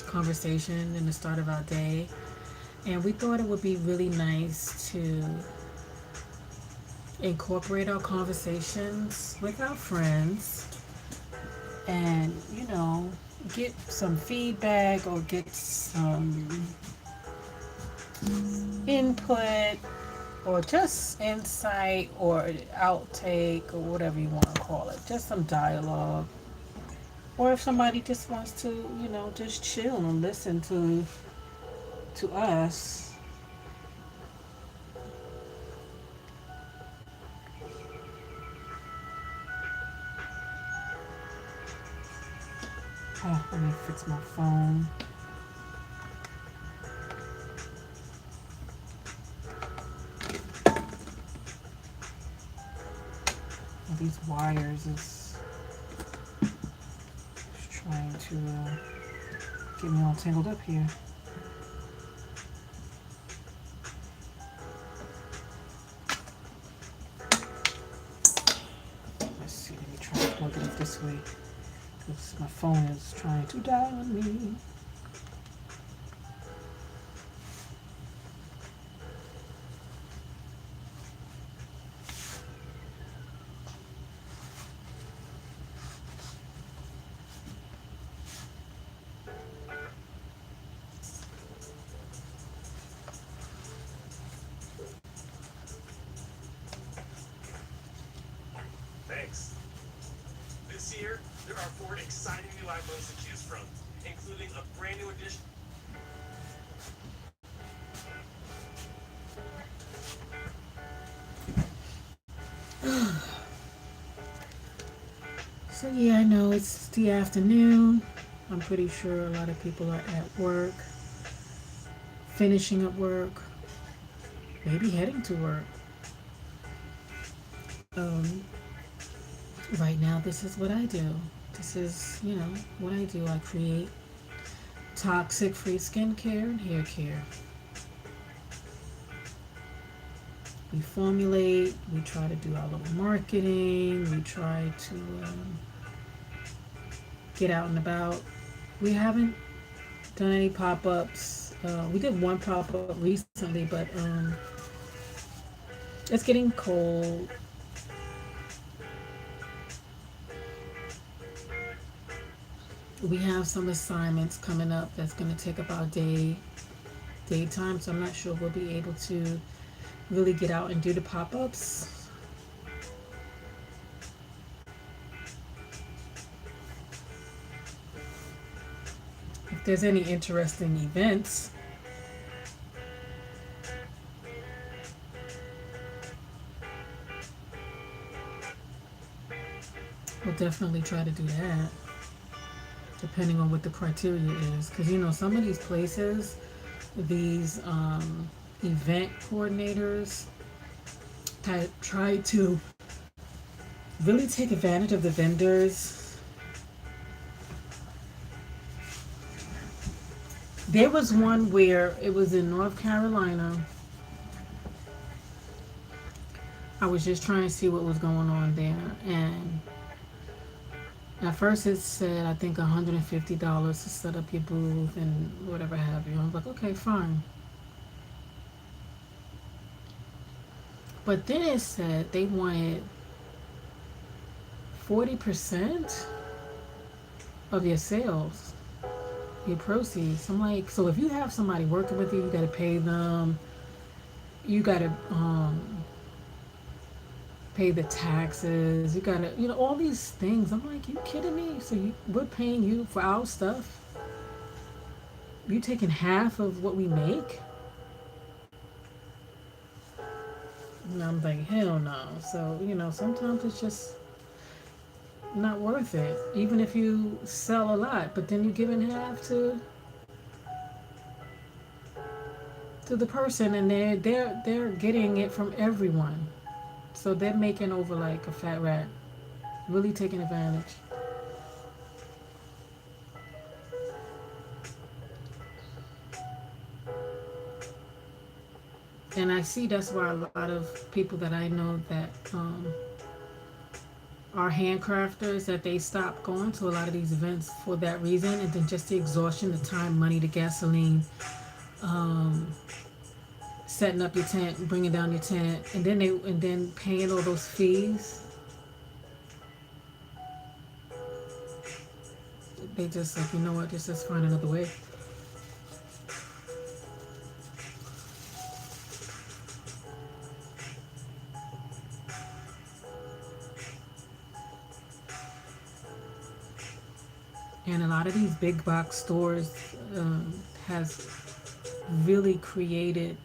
conversation in the start of our day, and we thought it would be really nice to incorporate our conversations with our friends and get some feedback or get some input or just insight or outtake or whatever you want to call it, just some dialogue. Or if somebody just wants to, just chill and listen to us. Oh, let me fix my phone. These wires is trying to get me all tangled up here. Let's see, let me try to plug it up this way because my phone is trying to die on me. Thanks. This year, there are 4 exciting new iPhones to choose from, including a brand new edition. So yeah, I know it's the afternoon. I'm pretty sure a lot of people are at work, finishing up work, maybe heading to work. Um, right now, this is what I do. This is, what I do. I create toxic free skincare and hair care. We formulate, we try to do our little marketing, we try to get out and about. We haven't done any pop ups. We did one pop up recently, but it's getting cold. We have some assignments coming up that's going to take up our daytime, so I'm not sure we'll be able to really get out and do the pop-ups. If there's any interesting events, we'll definitely try to do that, depending on what the criteria is. Because some of these places, these event coordinators had tried to really take advantage of the vendors. There was one where it was in North Carolina. I was just trying to see what was going on there, and at first it said I think $150 to set up your booth and whatever have you. I was like, okay, fine. But then it said they wanted 40% of your sales, your proceeds. I'm like, so if you have somebody working with you, you got to pay them. You got to pay the taxes. You got to, all these things. I'm like, you kidding me? So we're paying you for our stuff. You taking half of what we make? And I'm like, hell no. So, sometimes it's just not worth it. Even if you sell a lot, but then you're giving half to the person, and they're getting it from everyone. So they're making over like a fat rat, really taking advantage. And I see that's why a lot of people that I know that are handcrafters, that they stop going to a lot of these events for that reason, and then just the exhaustion, the time, money, the gasoline, um, setting up your tent, bringing down your tent, and then paying all those fees. They just like, you know what, just find another way. And a lot of these big box stores has really created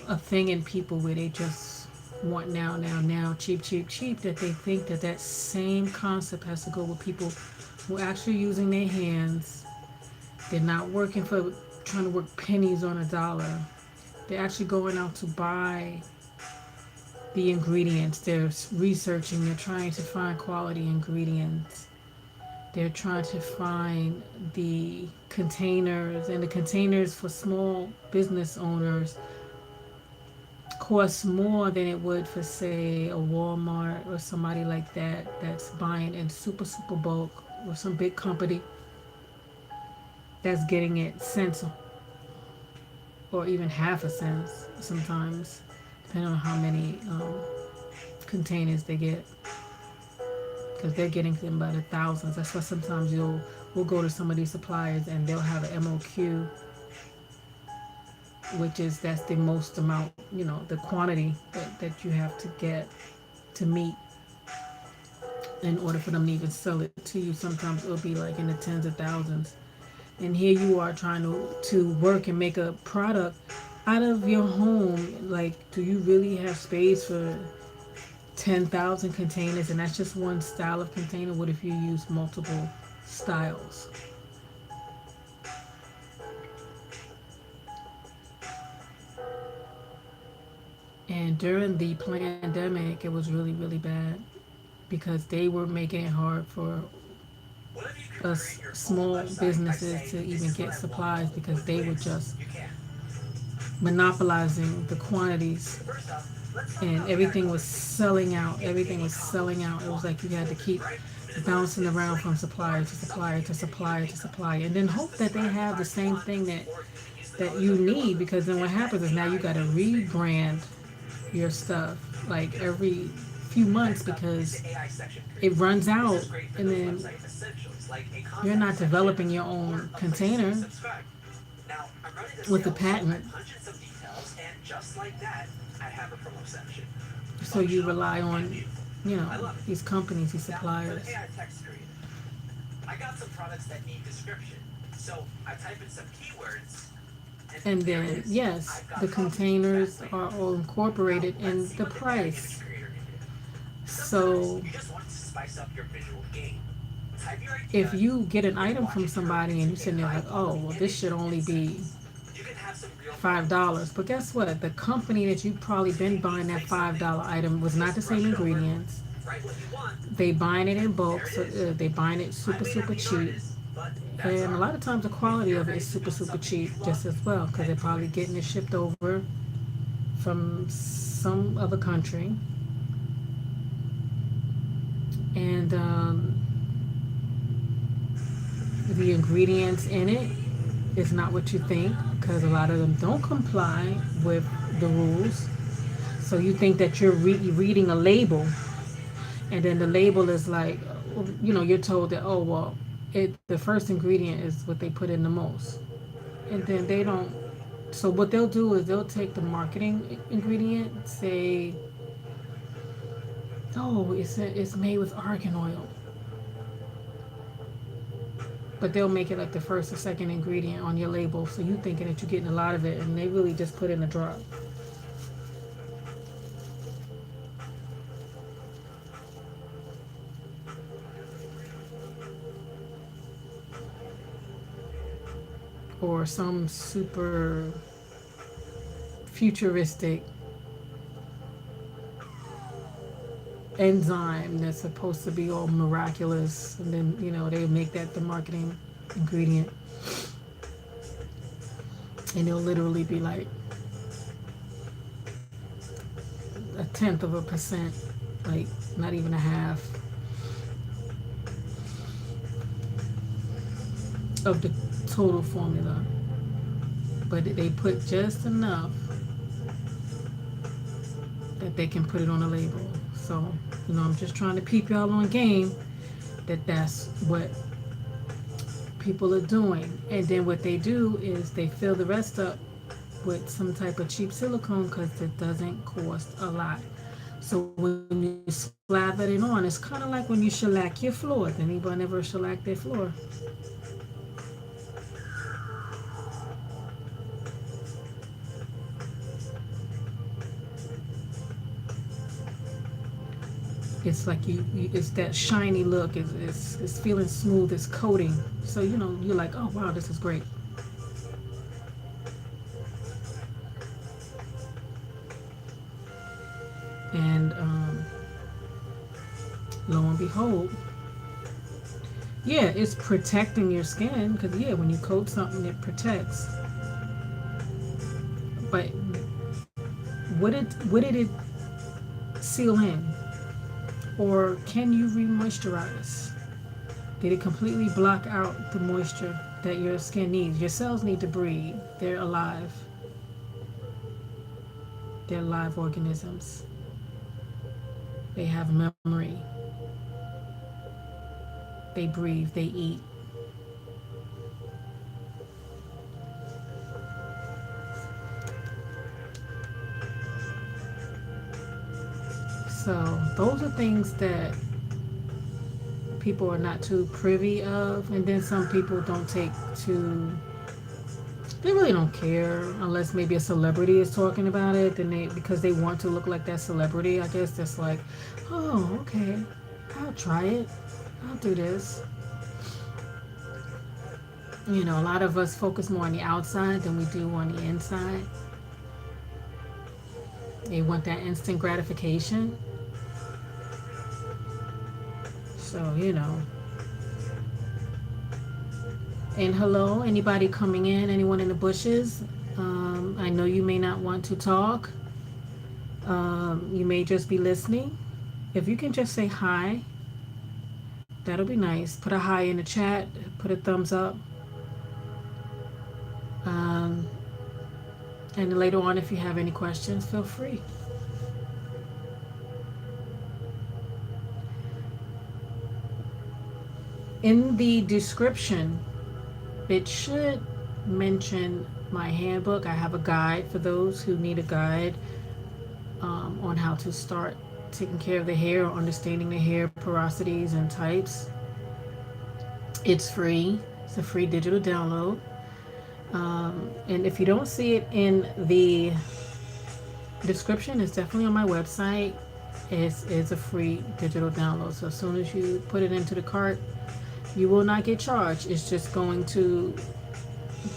a thing in people where they just want now, now, now, cheap, cheap, cheap. That they think that that same concept has to go with people who are actually using their hands. They're not working for trying to work pennies on a dollar. They're actually going out to buy the ingredients. They're researching. They're trying to find quality ingredients. They're trying to find the containers, and the containers for small business owners cost more than it would for, say, a Walmart or somebody like that that's buying in super, super bulk, or some big company that's getting it cents or even half a cent sometimes, depending on how many containers they get, because they're getting them by the thousands. That's why sometimes we'll go to some of these suppliers and they'll have an MOQ, which is that's the most amount, the quantity that you have to get to meet in order for them to even sell it to you. Sometimes it'll be like in the tens of thousands. And here you are trying to work and make a product out of your home. Like, do you really have space for 10,000 containers? And that's just one style of container. What if you use multiple styles? And during the pandemic, it was really, really bad because they were making it hard for us small businesses to even get supplies, because they were just monopolizing the quantities, and everything was selling out. Everything was selling out. It was like you had to keep bouncing around from supplier to supplier to supplier to supplier, and then hope that they have the same thing that you need, because then what happens is now you got to rebrand your stuff like every few months, because it runs out, and then you're not developing your own container with a patent. So you rely on, these companies, these suppliers. I got some products that need description. So I type in some keywords. And then, yes, the containers are all incorporated in the price. So if you get an item from somebody and you're sitting there like, oh, well, this should only be $5. But guess what? The company that you've probably been buying that $5 item was not the same ingredients. They buying it in bulk, so they buying it super, super cheap. And a lot of times the quality of it is super, super cheap just as well, because they're probably getting it shipped over from some other country, and the ingredients in it is not what you think, because a lot of them don't comply with the rules. So you think that you're reading a label, and then the label is like, you're told that, oh well, the first ingredient is what they put in the most, and then they don't. So what they'll do is they'll take the marketing ingredient, say, oh, it's made with argan oil, but they'll make it like the first or second ingredient on your label, so you thinking that you're getting a lot of it, and they really just put in a drop. Or some super futuristic enzyme that's supposed to be all miraculous, and then they make that the marketing ingredient, and it'll literally be like a tenth of a percent, like not even a half of the total formula, but they put just enough that they can put it on a label. So I'm just trying to keep y'all on game, that's what people are doing. And then what they do is they fill the rest up with some type of cheap silicone, because it doesn't cost a lot. So when you slather it on, it's kind of like when you shellac your floor. Anybody ever shellac their floor? It's like it's that shiny look. It's feeling smooth. It's coating. So you're like, oh wow, this is great. And lo and behold, yeah, it's protecting your skin, because yeah, when you coat something, it protects. But what did it seal in? Or can you re-moisturize? Did it completely block out the moisture that your skin needs? Your cells need to breathe. They're alive. They're live organisms. They have memory. They breathe. They eat. So those are things that people are not too privy of, and then some people don't take to, they really don't care unless maybe a celebrity is talking about it. Then because they want to look like that celebrity, I guess that's like, oh okay, I'll try it, I'll do this. A lot of us focus more on the outside than we do on the inside. They want that instant gratification. So and hello, anybody coming in, anyone in the bushes. I know you may not want to talk. You may just be listening. If you can just say hi, that'll be nice. Put a hi in the chat, put a thumbs up. Um, and later on, if you have any questions, feel free. In the description, it should mention my handbook. I have a guide for those who need a guide on how to start taking care of the hair, or understanding the hair porosities and types. It's free. It's a free digital download. And if you don't see it in the description, it's definitely on my website. It's a free digital download. So as soon as you put it into the cart, you will not get charged. It's just going to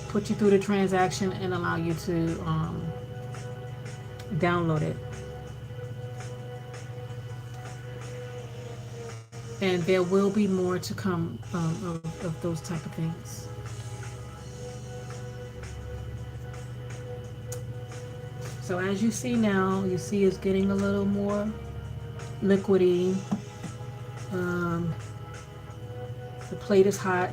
put you through the transaction and allow you to download it. And there will be more to come of those type of things. So as you see now, you see it's getting a little more liquidy. Um, the plate is hot.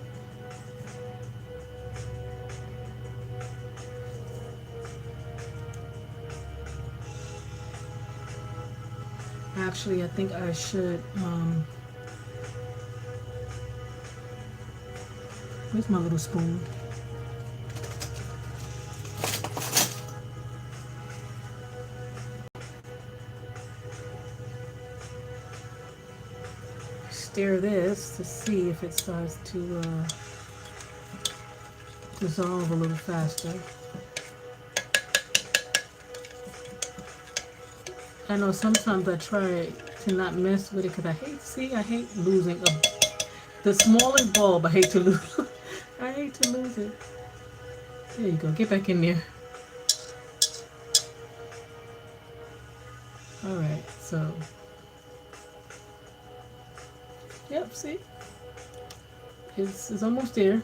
Actually, I think I should. Where's my little spoon? Stir this to see if it starts to dissolve a little faster. I know sometimes I try to not mess with it because I hate losing the smallest bulb. I hate to lose. I hate to lose it. There you go. Get back in there. All right. So, yep. See, it's almost there.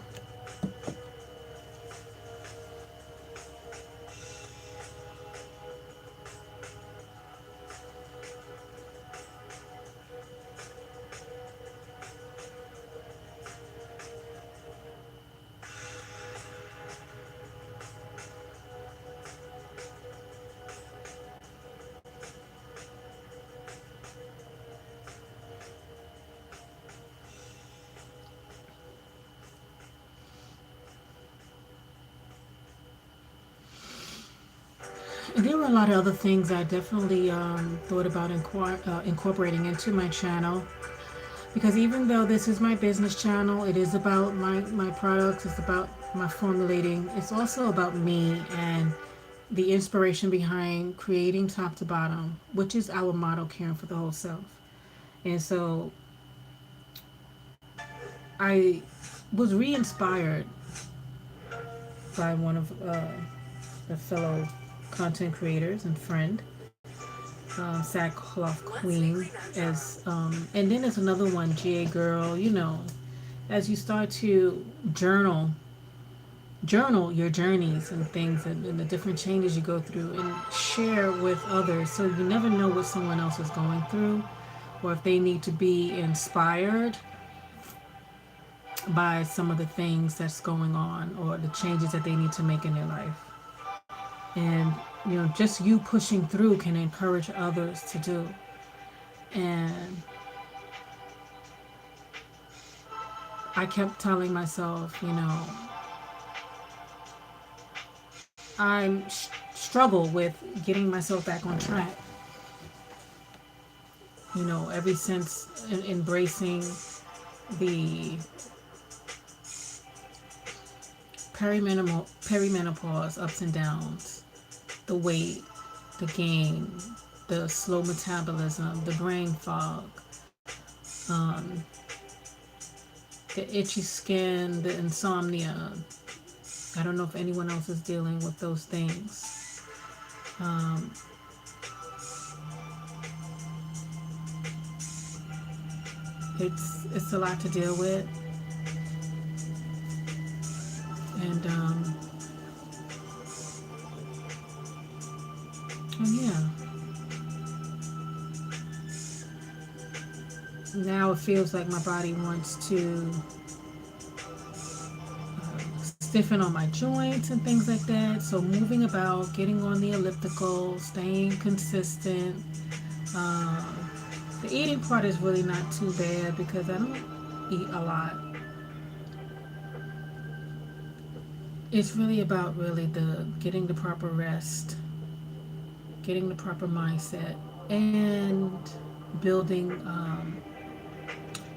There were a lot of other things I definitely thought about incorporating into my channel because even though this is my business channel, it is about my products, it's about my formulating, it's also about me and the inspiration behind creating top to bottom, which is our motto, caring for the whole self. And so I was re-inspired by one of a fellow content creators and friend, Sackcloth Queen, as and then there's another one, GA Girl. You know, as you start to journal your journeys and things and the different changes you go through and share with others, so you never know what someone else is going through or if they need to be inspired by some of the things that's going on or the changes that they need to make in their life. And just you pushing through can encourage others to do. And I kept telling myself, struggle with getting myself back on track. Ever since embracing the perimenopause ups and downs, the weight, the gain, the slow metabolism, the brain fog, um, the itchy skin, the insomnia. I don't know if anyone else is dealing with those things. Um, it's a lot to deal with, and yeah, now it feels like my body wants to stiffen on my joints and things like that. So moving about, getting on the elliptical, staying consistent. The eating part is really not too bad because I don't eat a lot. It's really about the getting the proper rest, getting the proper mindset, and building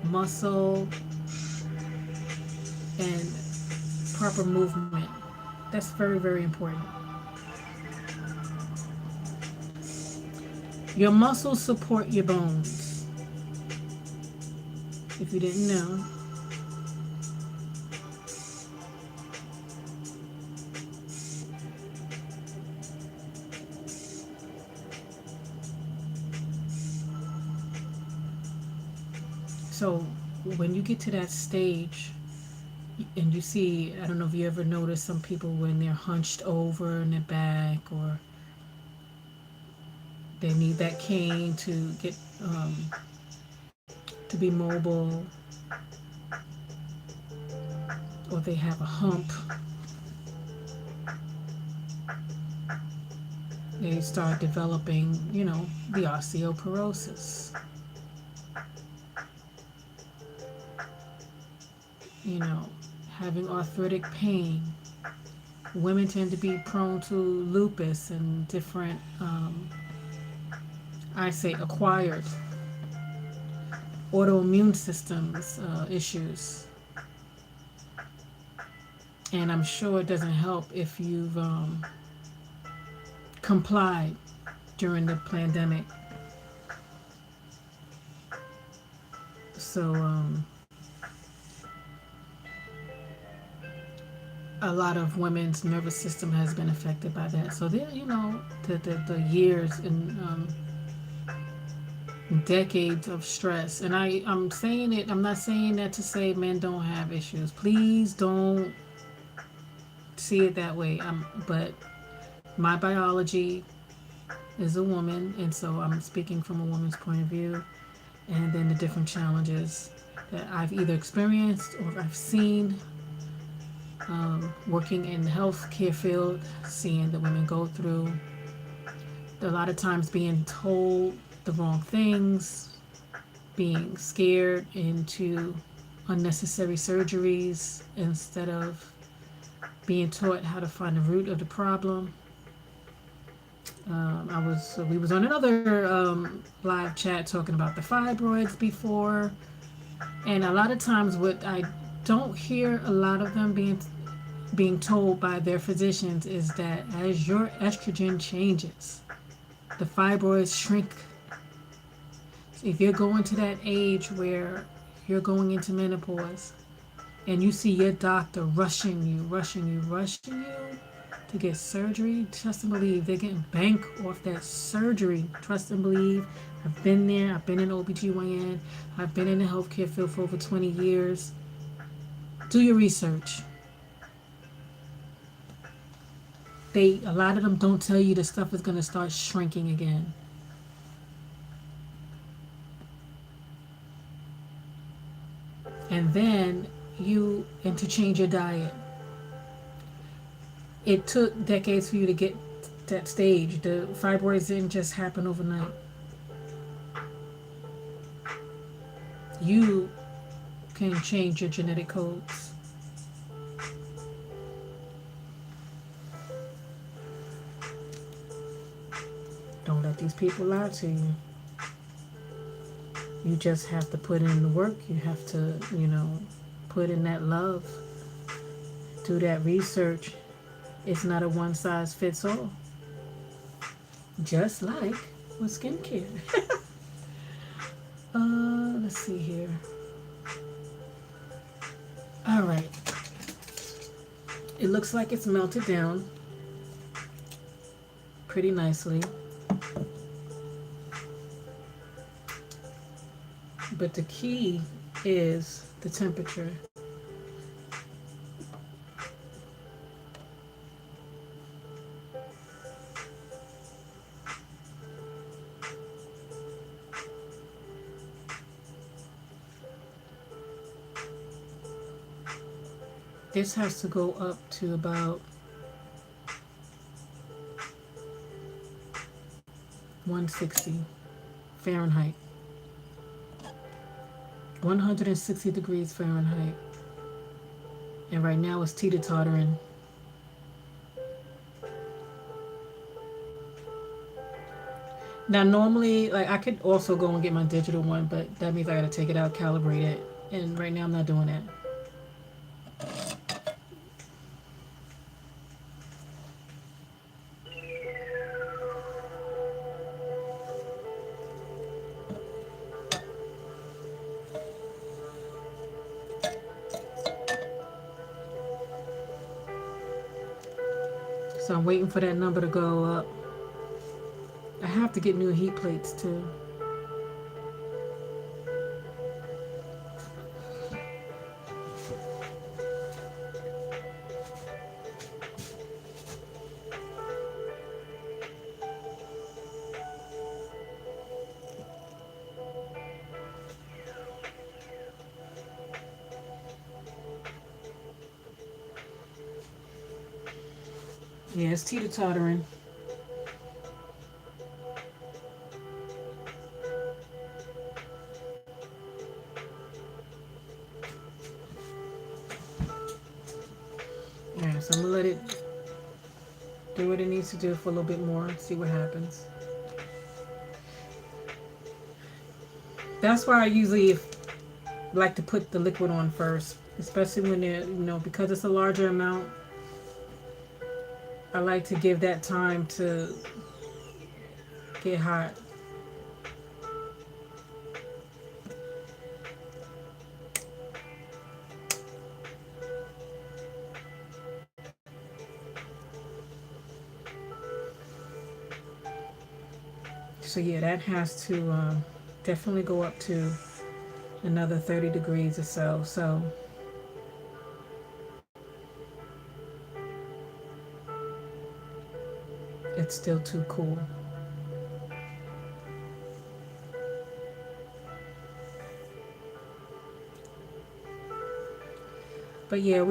muscle and proper movement. That's very, very important. Your muscles support your bones. If you didn't know. So when you get to that stage and you see, I don't know if you ever notice some people when they're hunched over in their back or They need that cane to get to be mobile, or they have a hump. They start developing, the osteoporosis. You know, having arthritic pain. Women tend to be prone to lupus and different, I say, acquired autoimmune systems issues. And I'm sure it doesn't help if you've complied during the pandemic. So, a lot of women's nervous system has been affected by that. So there, the years and decades of stress. And I'm saying it. I'm not saying that to say men don't have issues. Please don't see it that way. But my biology is a woman, and so I'm speaking from a woman's point of view. And then the different challenges that I've either experienced or I've seen working in the healthcare field, seeing the women go through. A lot of times being told the wrong things, being scared into unnecessary surgeries instead of being taught how to find the root of the problem. We was on another live chat talking about the fibroids before, and a lot of times what I don't hear a lot of them being told by their physicians is that as your estrogen changes, the fibroids shrink. If you're going to that age where you're going into menopause and you see your doctor rushing you to get surgery, trust and believe they're getting bank off that surgery. Trust and believe. I've been there. I've been in OBGYN. I've been in the healthcare field for over 20 years. Do your research. A lot of them don't tell you the stuff is going to start shrinking again. And then you interchange your diet. It took decades for you to get to that stage. The fibroids didn't just happen overnight. You can change your genetic codes. Don't let these people lie to you. You just have to put in the work. You have to, put in that love. Do that research. It's not a one size fits all. Just like with skincare. Let's see here. All right. It looks like it's melted down pretty nicely. But the key is the temperature. This has to go up to about 160 Fahrenheit. 160 degrees Fahrenheit. And right now it's teeter-tottering. Now normally, like, I could also go and get my digital one, but that means I gotta take it out, calibrate it. And right now I'm not doing that. So I'm waiting for that number to go up. I have to get new heat plates too. Yeah, it's teeter-tottering. Yeah, so I'm gonna let it do what it needs to do for a little bit more, see what happens. That's why I usually like to put the liquid on first, especially when it, because it's a larger amount. I like to give that time to get hot. So yeah, that has to definitely go up to another 30 degrees or so. So it's still too cool. But yeah,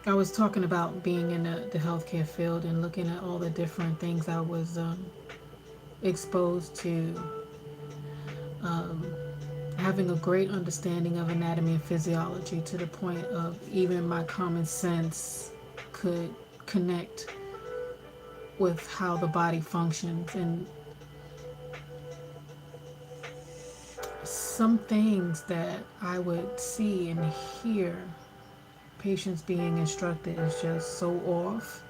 I was talking about being in the healthcare field and looking at all the different things I was exposed to, um, having a great understanding of anatomy and physiology to the point of even my common sense could connect with how the body functions. And some things that I would see and hear patients being instructed is just so off.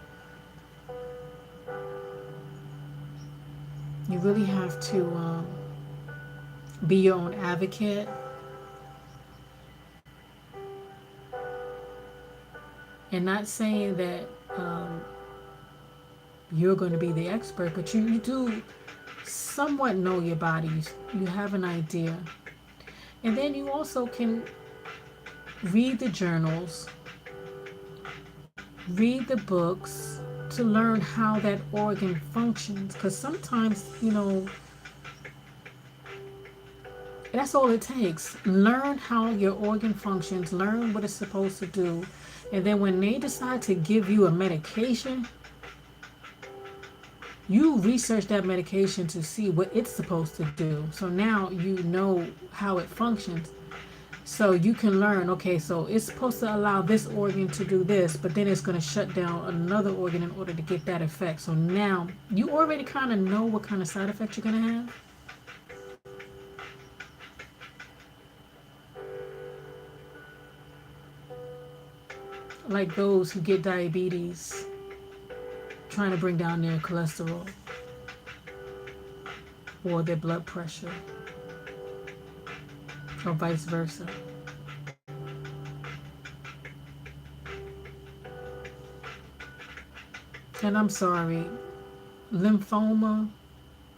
You really have to be your own advocate, and not saying that um, you're going to be the expert, but you do somewhat know your body. You have an idea. And then you also can read the journals, read the books to learn how that organ functions. Because sometimes, that's all it takes. Learn how your organ functions, learn what it's supposed to do. And then when they decide to give you a medication, you research that medication to see what it's supposed to do. So now you know how it functions. So you can learn, okay, so it's supposed to allow this organ to do this, but then it's going to shut down another organ in order to get that effect. So now you already kind of know what kind of side effects you're going to have. Like those who get diabetes, trying to bring down their cholesterol or their blood pressure, or vice versa. And I'm sorry, lymphoma,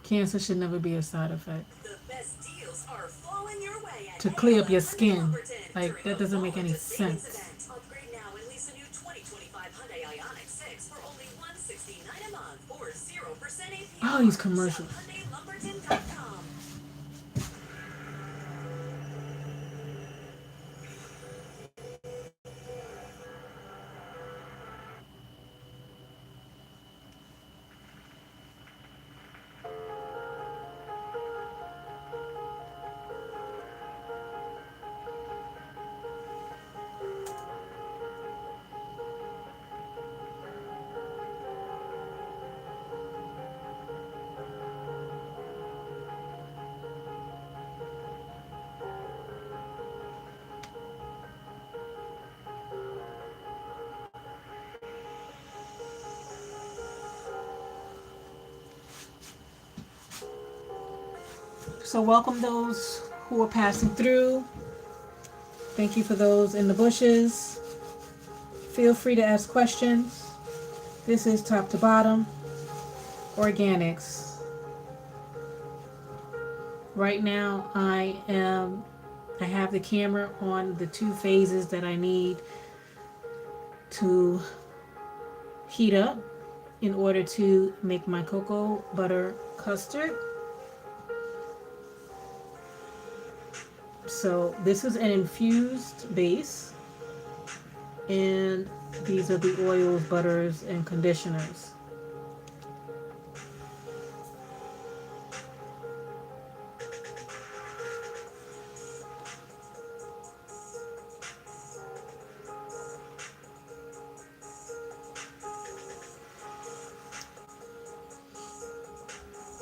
cancer should never be a side effect. The best deals are flowing your way at To clear up AOL your Hyundai skin, Lumberton like during that the doesn't Fall make any into Savings sense. event. Upgrade now and lease a new 2025 Hyundai Ioniq 6 for only $169 a month or 0% All these APR. Shop commercials. HyundaiLumberton.com. So welcome those who are passing through. Thank you for those in the bushes. Feel free to ask questions. This is top to bottom organics. Right now I have the camera on the two phases that I need to heat up in order to make my cocoa butter custard. So this is an infused base. And these are the oils, butters, and conditioners.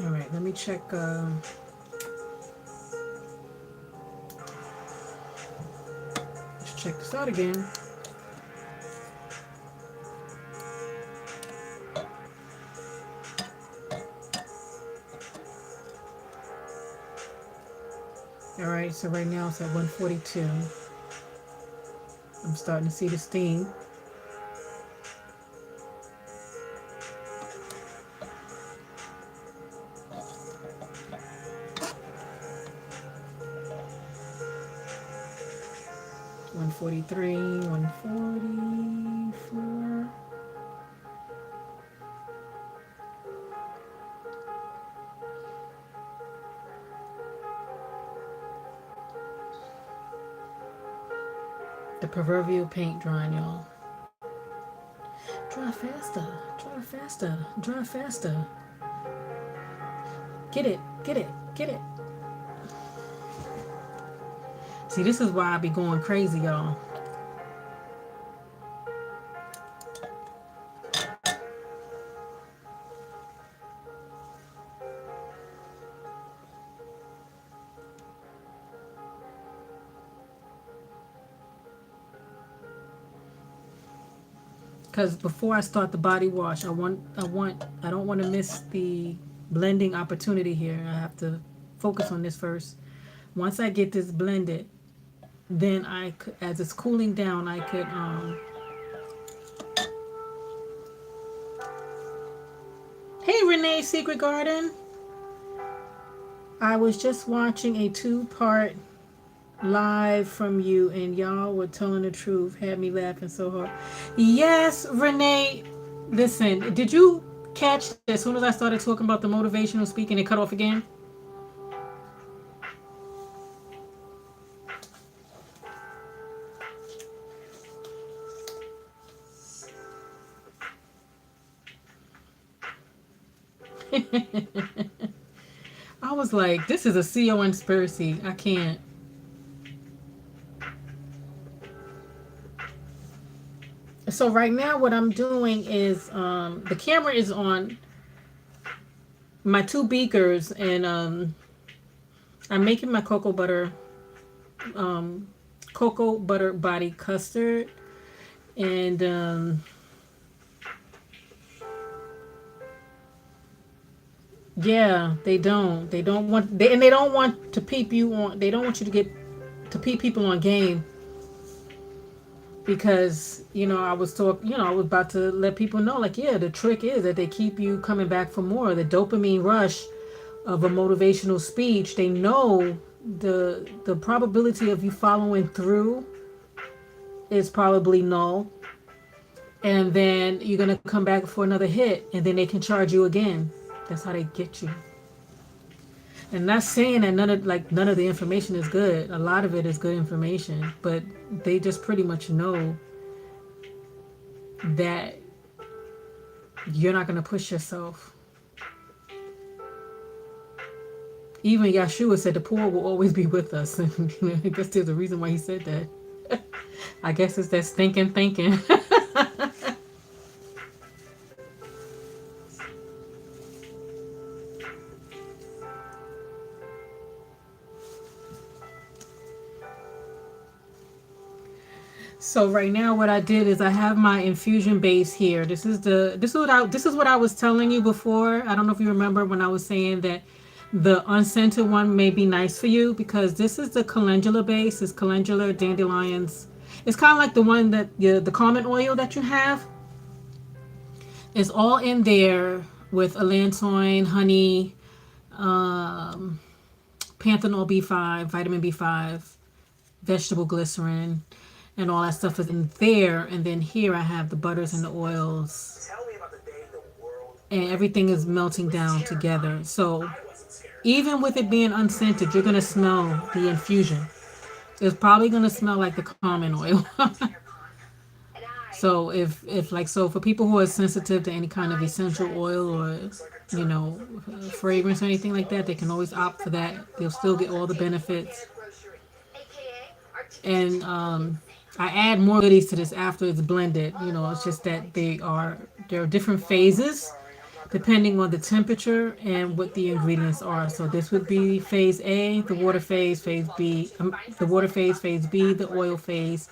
All right, let me check. Let's check this out again. All right, so right now it's at 142. I'm starting to see the steam. 143, 144. The proverbial paint drying, y'all. Dry faster, dry faster, dry faster. Get it, get it, get it. See, this is why I be going crazy, y'all. Because before I start the body wash, I don't want to miss the blending opportunity here. I have to focus on this first. Once I get this blended, then I could, as it's cooling down, I could Hey Renee Secret Garden. I was just watching a 2-part live from you and y'all were telling the truth. Had me laughing so hard. Yes, Renee. Listen, did you catch that as soon as I started talking about the motivational speaking, it cut off again? I was like, this is a CO conspiracy. I can't. So right now what I'm doing is the camera is on my 2 beakers and I'm making my cocoa butter body custard and yeah, they don't want and they don't want to peep you on, they don't want you to get to peep people on game because I was I was about to let people know, like, yeah, the trick is that they keep you coming back for more. The dopamine rush of a motivational speech, they know the probability of you following through is probably null, and then you're gonna come back for another hit and then they can charge you again. That's how they get you. And not saying that none of the information is good. A lot of it is good information, but they just pretty much know that you're not going to push yourself. Even Yeshua said the poor will always be with us. I guess there's a reason why he said that. I guess it's that stinking thinking. So right now what I did is I have my infusion base here. This is what I was telling you before. I don't know if you remember when I was saying that the unscented one may be nice for you, because this is the calendula base. It's calendula, dandelions. It's kind of like the one that the common oil that you have. It's all in there with allantoin, honey, panthenol B5, vitamin B5, vegetable glycerin, and all that stuff is in there. And then here I have the butters and the oils, and everything is melting down together. So even with it being unscented, you're going to smell the infusion. It's probably going to smell like the common oil. So if like so for people who are sensitive to any kind of essential oil or you know fragrance or anything like that, they can always opt for that. They'll still get all the benefits. And I add more goodies to this after it's blended. You know, it's just that there are different phases depending on the temperature and what the ingredients are. So this would be phase A, the water phase, phase B, the water phase B, the oil phase,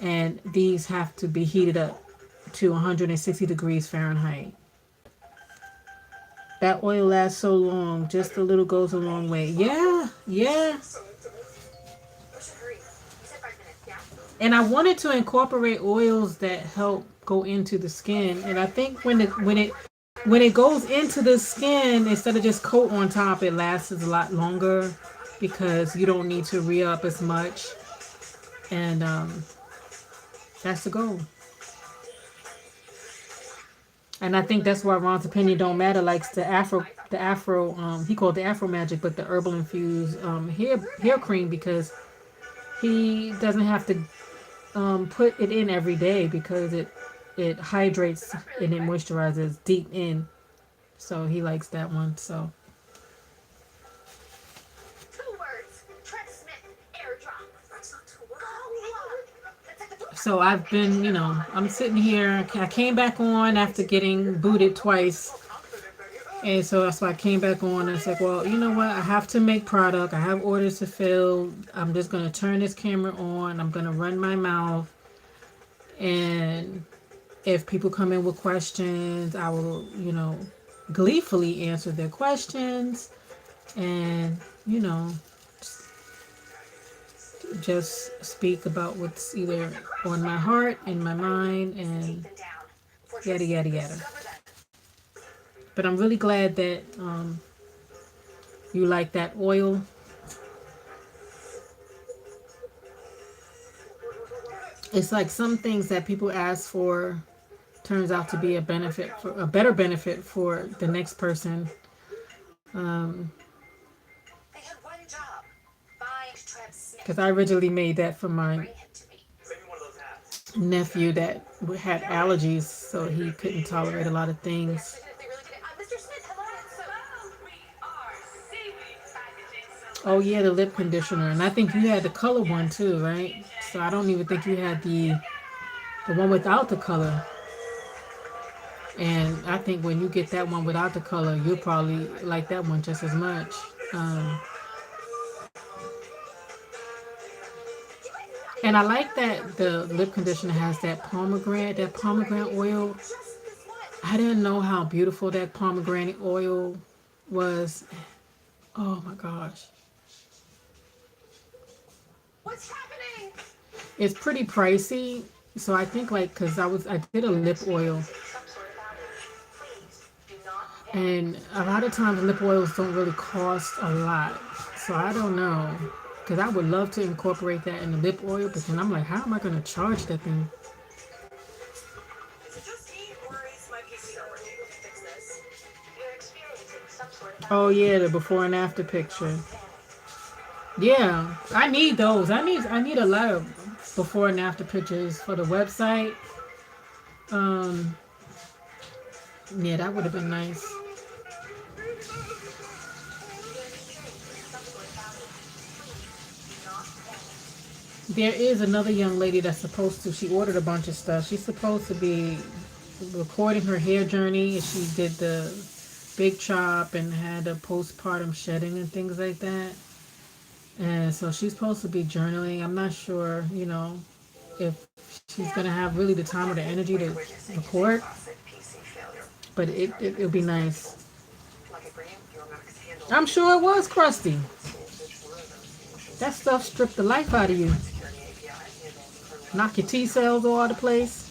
and these have to be heated up to 160 degrees Fahrenheit. That oil lasts so long, just a little goes a long way. Yeah, yeah. And I wanted to incorporate oils that help go into the skin. And I think when it goes into the skin, instead of just coat on top, it lasts a lot longer because you don't need to re up as much. And that's the goal. And I think that's why Ron's opinion don't matter likes the Afro he called it the Afro magic, but the herbal infused hair cream because he doesn't have to put it in every day because it hydrates and it moisturizes deep in. So he likes that one. So I've been, I'm sitting here. I came back on after getting booted twice. And so that's why I came back on and it's like, well, you know what? I have to make product. I have orders to fill. I'm just going to turn this camera on. I'm going to run my mouth. And if people come in with questions, I will, gleefully answer their questions. And, just speak about what's either on my heart, in my mind, and yada, yada, yada. But I'm really glad that you like that oil. It's like some things that people ask for turns out to be a better benefit for the next person. Um, because I originally made that for my nephew that had allergies, so he couldn't tolerate a lot of things. Oh yeah, the lip conditioner, and I think you had the color one too, right? So I don't even think you had the one without the color. And I think when you get that one without the color, you'll probably like that one just as much. Um, and I like that the lip conditioner has that pomegranate oil. I didn't know how beautiful that pomegranate oil was. Oh my gosh. What's happening? It's pretty pricey. So I think like, cause I did a lip oil and a lot of times lip oils don't really cost a lot. So I don't know. Cause I would love to incorporate that in the lip oil, but then I'm like, how am I gonna charge that thing? Oh yeah, the before and after picture. Yeah, I need those. I need a lot of before and after pictures for the website. Um, yeah, that would have been nice. There is another young lady that's supposed to. She ordered a bunch of stuff. She's supposed to be recording her hair journey. She did the big chop and had a postpartum shedding and things like that. And so she's supposed to be journaling. I'm not sure, if she's gonna have really the time or the energy to record, but it'll be nice. I'm sure it was crusty. That stuff stripped the life out of you. Knock your T cells all out of the place.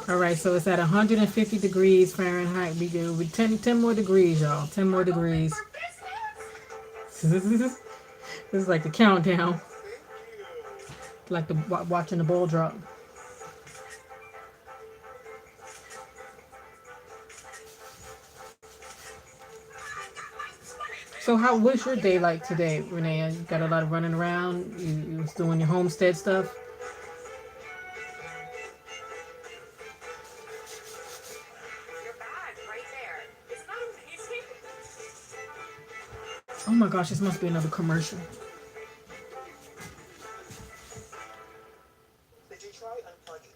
All right, so it's at 150 degrees Fahrenheit. We do with 10 more degrees, y'all. 10 more degrees. This is like the countdown, like the watching the ball drop. So how was your day like today, Renee? You got a lot of running around. You was doing your homestead stuff. Your bag right there. Isn't that amazing? Oh my gosh, this must be another commercial. Did you try unplugging?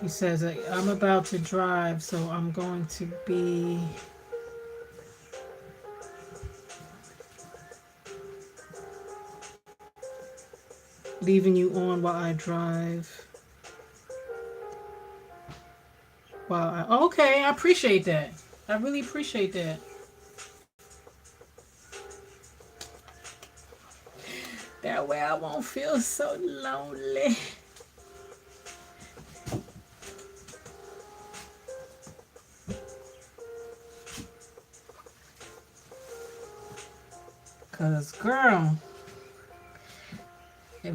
He says, I'm about to drive, so I'm going to be leaving you on while I drive. Okay, I appreciate that. I really appreciate that. That way I won't feel so lonely. Cause girl, if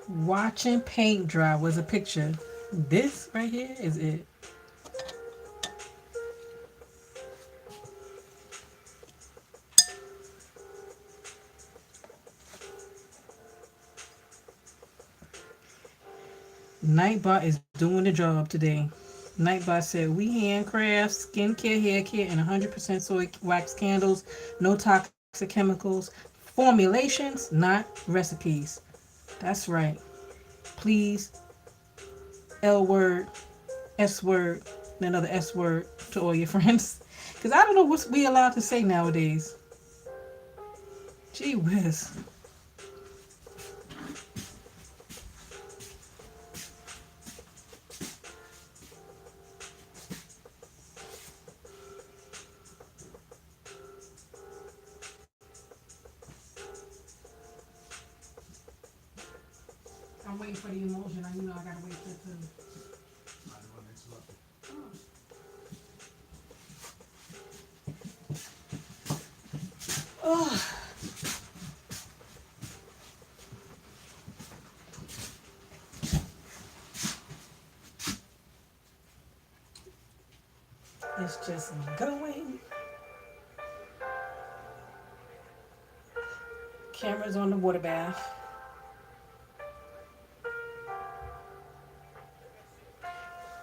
watching paint dry was a picture, this right here is it. Nightbot is doing the job today. Nightbot said, we handcraft skincare, hair care, and 100% soy wax candles. No toxic chemicals. Formulations, not recipes. That's right. Please, L word, S word, and another S word to all your friends. Because I don't know what we allowed to say nowadays. Gee whiz. I'm waiting for the emotion. I know I gotta wait for it to. Oh, it's just going. Cameras on the water bath.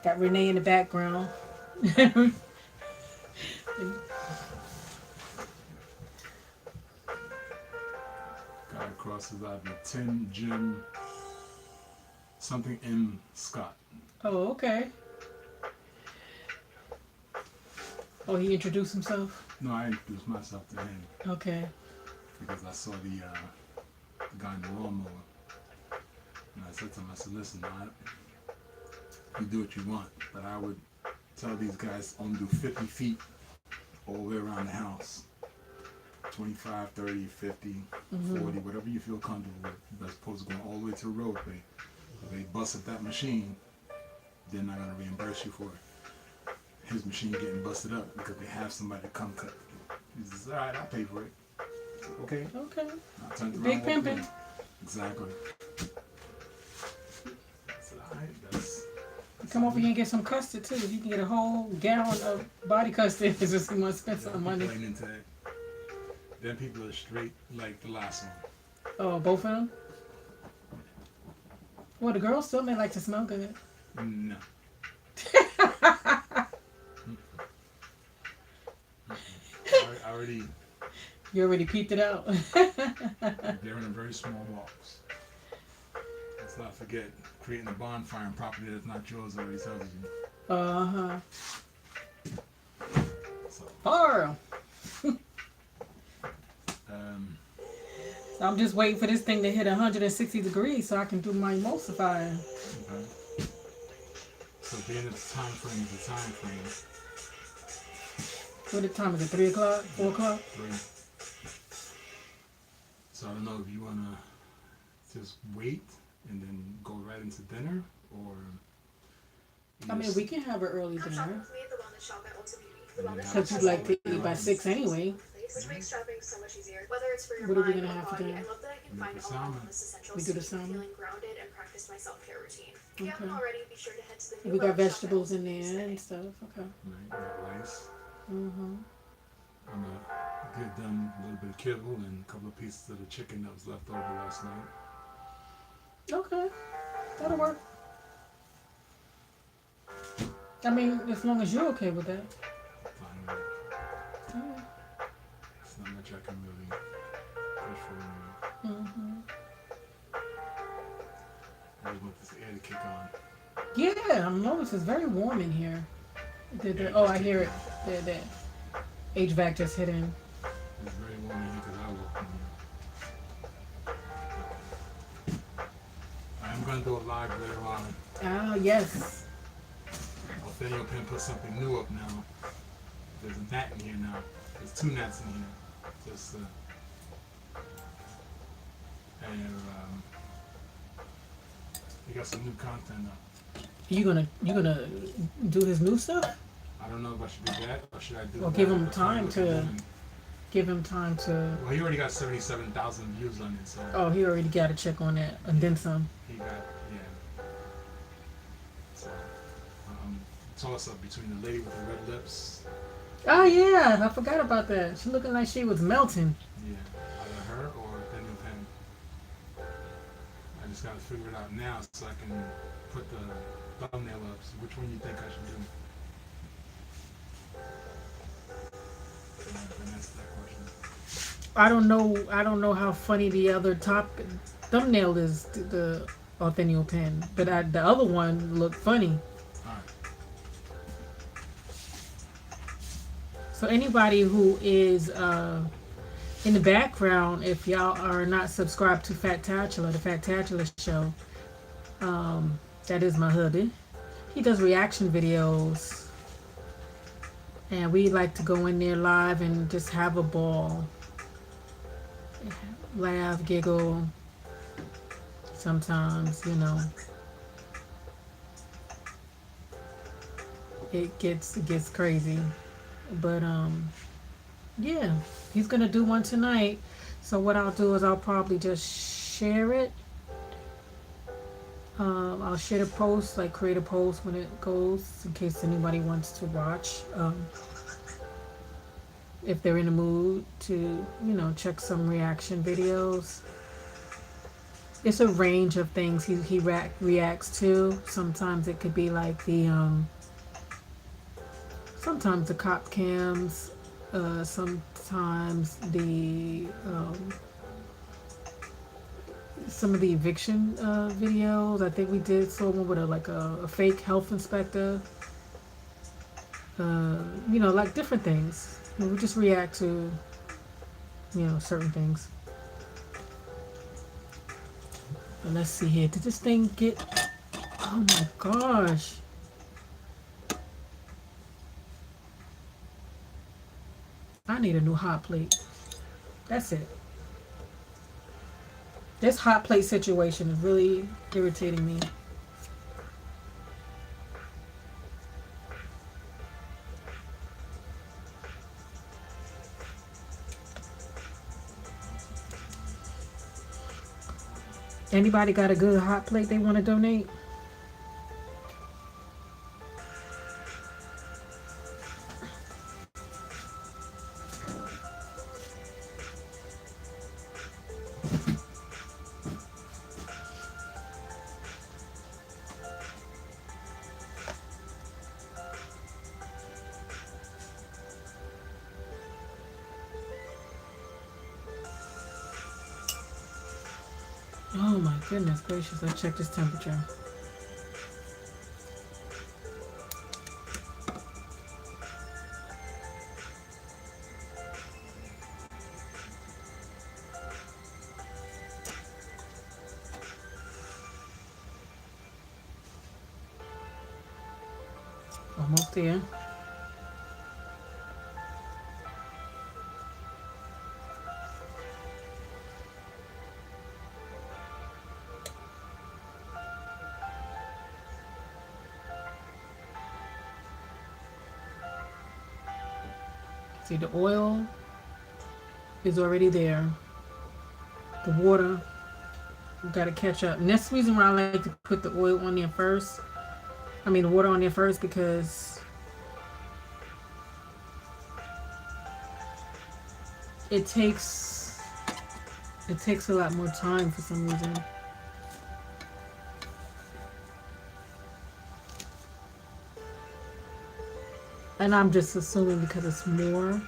Got Renee in the background. Guy crosses either Tim, Jim, something M. Scott. Oh, okay. Oh, he introduced himself? No, I introduced myself to him Okay. because I saw the guy in the lawnmower. And I said to him, I said, listen, you do what you want, but I would tell these guys only do 50 feet all the way around the house. 25, 30, 50, 40, whatever you feel comfortable with, as opposed to going all the way to the roadway. If they busted that machine, they're not going to reimburse you for it. His machine getting busted up because they have somebody to come cut. He says, all right, I'll pay for it. I said, okay. Okay. I turned around, Big walked pimpin'. in. Exactly. I said, all right, that's Come over here and get some custard too. You can get a whole gallon of body custard. It's just you want to spend yeah, some money. people ain't into that. Then people are straight like the last one. Oh, both of them? Well, the girls still may like to smell good. No. I already, You already peeped it out. they're in a very small box. Let's not forget, creating a bonfire on property that's not yours already tells you. Uh-huh. So, Horror. um, I'm just waiting for this thing to hit 160 degrees so I can do my emulsifier. okay. So being its time frame is a time frame. What the time is it? 3 o'clock? 4 o'clock? 3. So I don't know if you wanna just wait and then go right into dinner, or I mean, we can have an early Come shopping dinner with me at the wellness shop at Ulta Beauty. The wellness shop because you has like to everything eat by you need 6 in anyway. one place, which makes shopping so much easier. Whether it's for your What are we mind gonna or have for body, dinner? I love that I can find make a all my salmon. wellness essentials We to do the keep me salmon. feeling grounded and practice my self-care routine. If you Okay. haven't already, be sure to head to the new We got wellness shop at vegetables Ulta in Beauty there today. and stuff. Okay. Right? Got rice. Mm-hmm. I'm gonna give them a little bit of kibble and a couple of pieces of the chicken that was left over last night. Okay. That'll work. I mean, as long as you're okay with that. Fine with it. Alright. It's not much I can really push for anyway. Mm-hmm. I just want this air to kick on. Yeah, I'm noticing it's very warm in here. Yeah, Oh, just I kick hear it it. on. The HVAC just hit in. It's very warm in here because I walked in here. I'm gonna do a live later on. Ah, yes. Nathaniel Penn put something new up now. There's a gnat in here now. There's two gnats in here. Just and he got some new content up. You gonna do his new stuff? I don't know if I should do that or should I do Well, that give him at the time with to- the woman? Give him time to. Well, he already got 77,000 views on it, so Oh, he already got to check on that and then some. he got yeah. So toss up between the lady with the red lips. Oh yeah, I forgot about that. She looking like she was melting. Yeah, either her or Daniel Penn. I just gotta figure it out now so I can put the thumbnail up. So which one you think I should do? And that's that question. I don't know. I don't know how funny the other top thumbnail is. The Nathaniel Penn, but the other one looked funny. All right. So anybody who is in the background, if y'all are not subscribed to Factatula, the Factatula show, that is my hubby. He does reaction videos, and we like to go in there live and just have a ball, laugh, giggle. Sometimes, it gets crazy. But yeah, he's gonna do one tonight. So what I'll do is I'll probably just share it. I'll share the post, like create a post when it goes, in case anybody wants to watch. If they're in the mood to, check some reaction videos. It's a range of things he reacts to. Sometimes it could be like sometimes the cop cams, sometimes the some of the eviction videos. I think we did one with a fake health inspector. Like different things. We just react to certain things. But let's see here. Did this thing get? Oh my gosh. I need a new hot plate. That's it. This hot plate situation is really irritating me. Anybody got a good hot plate they want to donate? Oh my goodness gracious, let's check this temperature. Almost there. See, the oil is already there. The water, we got to catch up. And that's the reason why I like to put the oil on there first. I mean, the water on there first because it takes a lot more time for some reason. And I'm just assuming because it's more.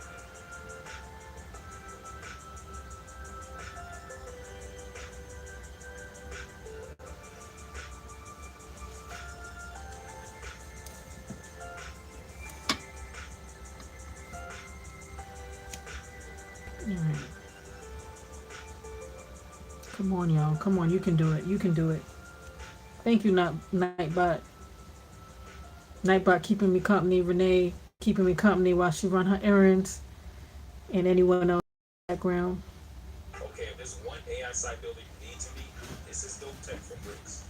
All right. Come on, y'all. Come on. You can do it. You can do it. Thank you, Nightbot. Nightbot keeping me company. Renee keeping me company while she run her errands. And anyone else in the background. Okay, if there's one AI site builder you need to be, this is dope tech from Bricks.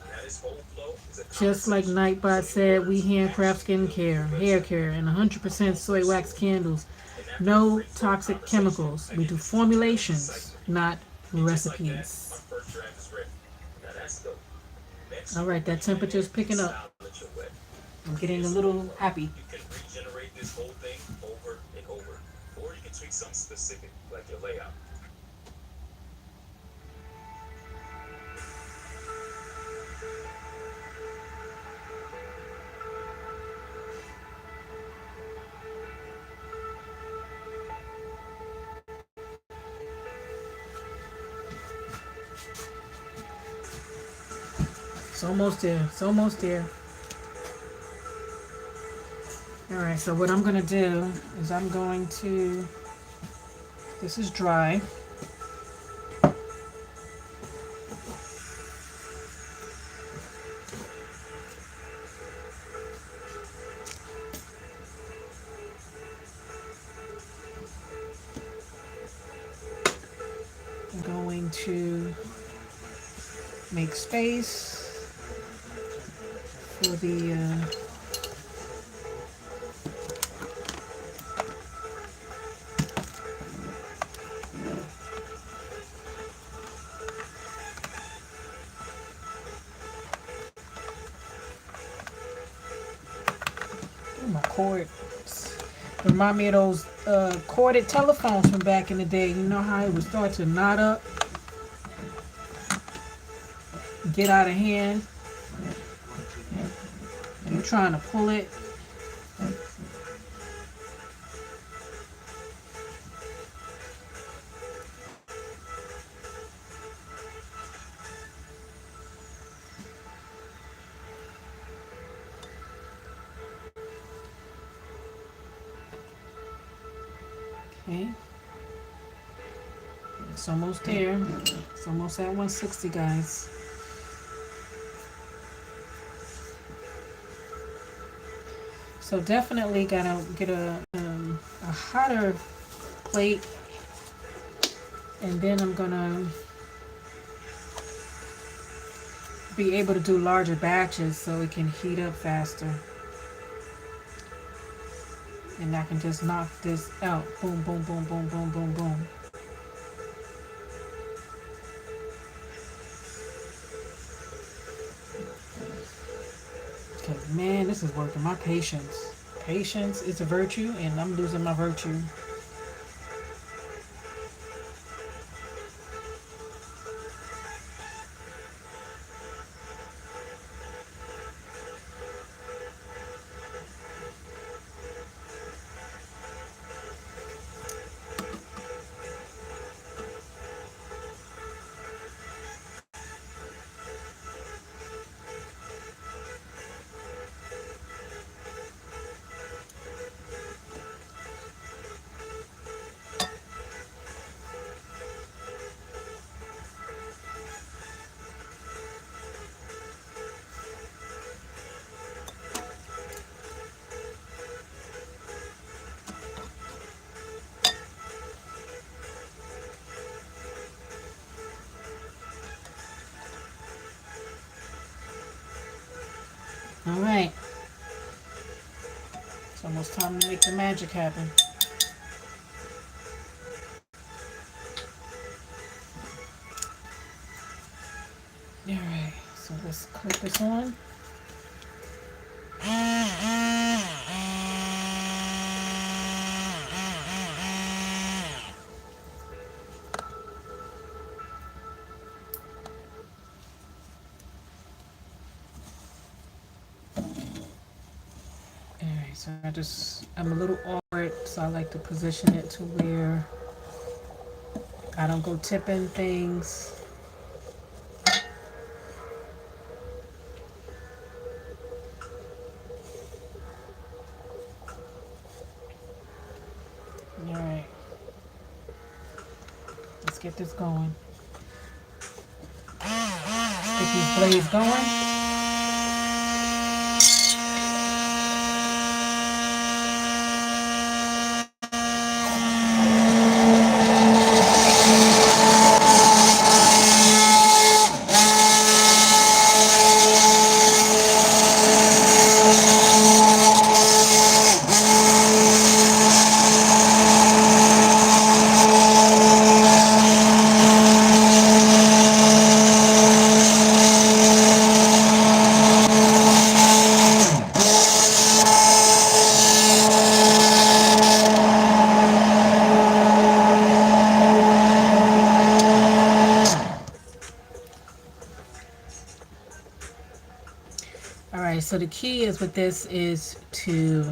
Now this whole flow is a Just like conversation. Nightbot So your said, we words handcraft actually build your skincare, hair website. care, and 100% soy wax candles. And after a No free flow toxic conversation, chemicals. I We get do this detailed site formulations, for you. not And just like that, my recipes. first draft is ready. Now that's dope. Next, All you can right, that revamp temperature it is and picking up. style it your way. I'm getting a Here's the cool little part. happy. You can regenerate this whole thing over and over. Or you can tweak something specific, like your layout. It's almost there. It's almost there. All right, so what I'm going to do is I'm going to, this is dry. I'm going to make space for the my cord. Remind me of those corded telephones from back in the day. You know how it would start to knot up, get out of hand. You're trying to pull it. Okay. It's almost there. It's almost at 160, guys. So definitely gotta get a hotter plate, and then I'm gonna be able to do larger batches so it can heat up faster. And I can just knock this out. Boom, boom, boom, boom, boom, boom, boom. Because, man, this is working. My patience. Patience is a virtue, and I'm losing my virtue. All right. Almost time to make the magic happen. Alright, so let's click this on. Alright, so I'm a little awkward, so I like to position it to where I don't go tipping things. Alright, let's get this going. Get these blades going. Alright, so the key is with this is to,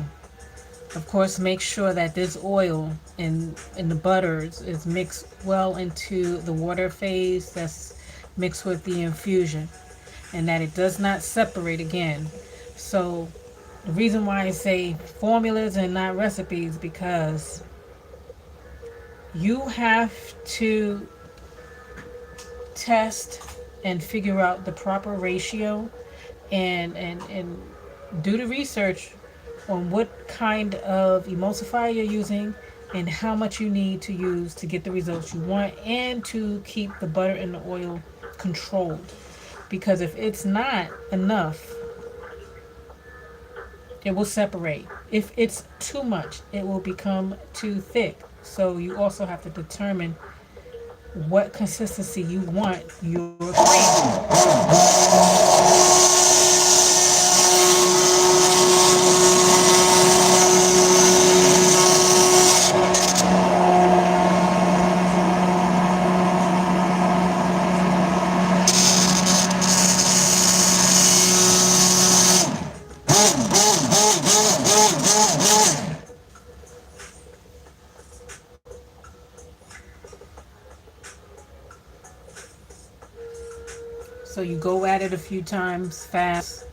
of course, make sure that this oil in the butters is mixed well into the water phase that's mixed with the infusion, and that it does not separate again. So the reason why I say formulas and not recipes, because you have to test and figure out the proper ratio, and do the research on what kind of emulsifier you're using and how much you need to use to get the results you want and to keep the butter and the oil controlled. Because if it's not enough, it will separate. If it's too much, it will become too thick. So you also have to determine what consistency you want your cream. So you go at it a few times fast,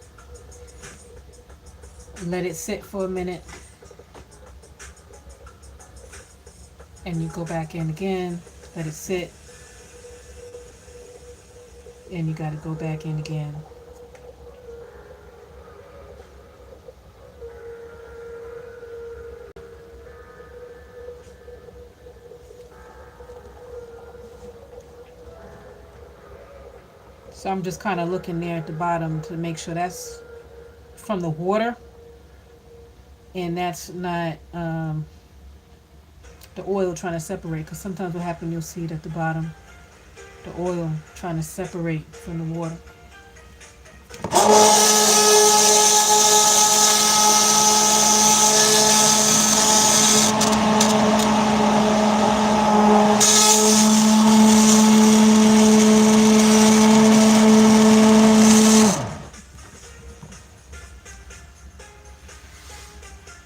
let it sit for a minute, and you go back in again, let it sit, and you got to go back in again. So I'm just kind of looking there at the bottom to make sure that's from the water and that's not the oil trying to separate. Because sometimes what happens, you'll see it at the bottom, the oil trying to separate from the water.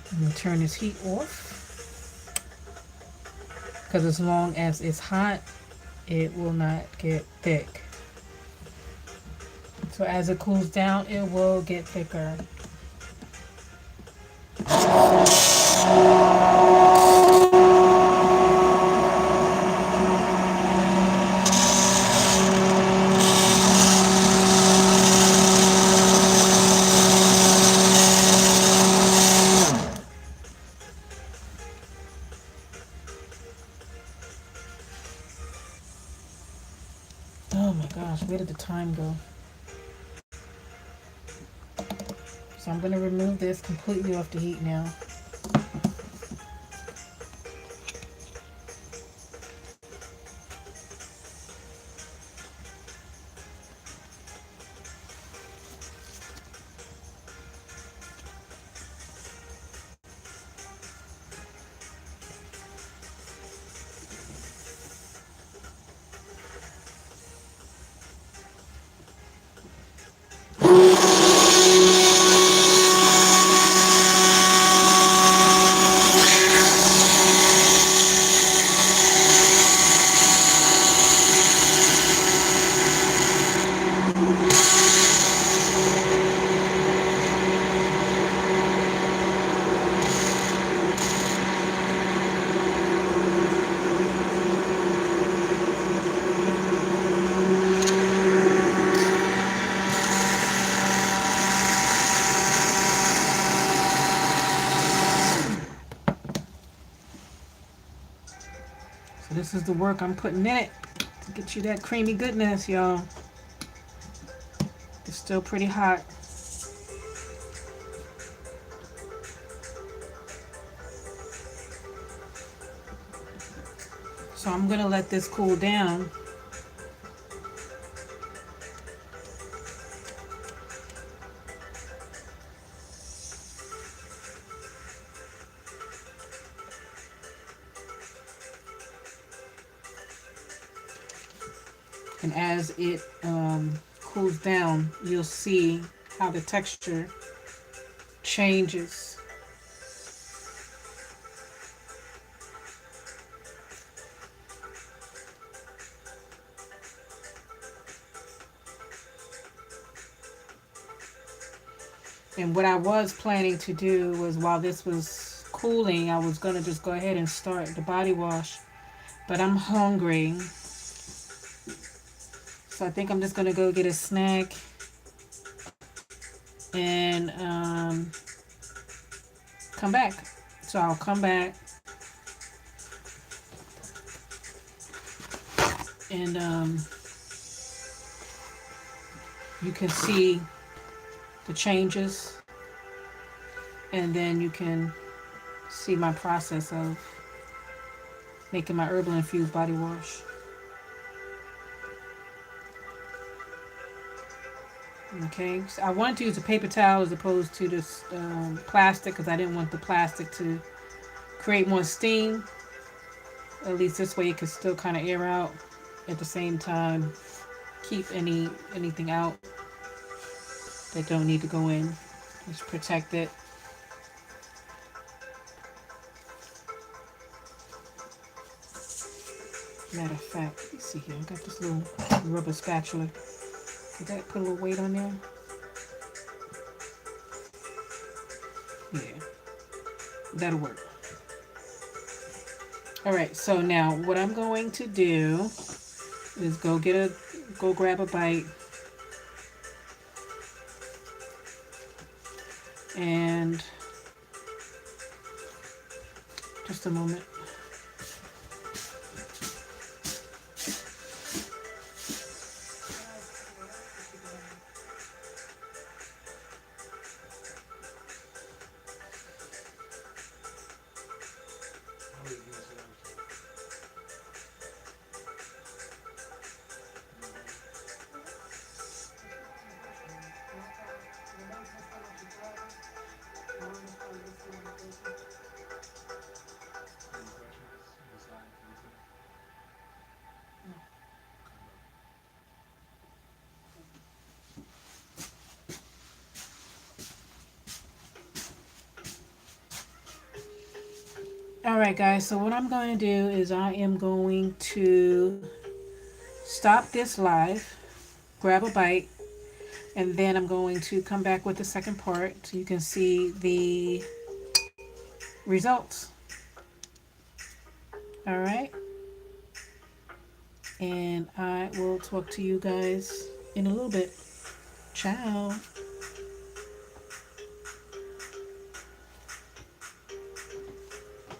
I'm going to turn this heat off, because as long as it's hot, it will not get thick. So as it cools down, it will get thicker. Oh my gosh, where did the time go? So I'm going to remove this completely off the heat now. This is the work I'm putting in it to get you that creamy goodness, y'all. It's still pretty hot. So I'm gonna let this cool down. And as it cools down, you'll see how the texture changes. And what I was planning to do was, while this was cooling, I was gonna just go ahead and start the body wash. But I'm hungry, so I think I'm just gonna go get a snack and come back. So I'll come back and you can see the changes, and then you can see my process of making my herbal infused body wash. Okay, so I wanted to use a paper towel as opposed to this plastic, because I didn't want the plastic to create more steam. At least this way it could still kind of air out at the same time, keep anything out that don't need to go in. Just protect it. Matter of fact, let me see here. I got this little rubber spatula. Did that put a little weight on there? Yeah, that'll work. All right, so now what I'm going to do is go grab a bite, and just a moment. All right, guys, so what I'm going to do is I am going to stop this live, grab a bite, and then I'm going to come back with the second part so you can see the results. All right, and I will talk to you guys in a little bit. Ciao.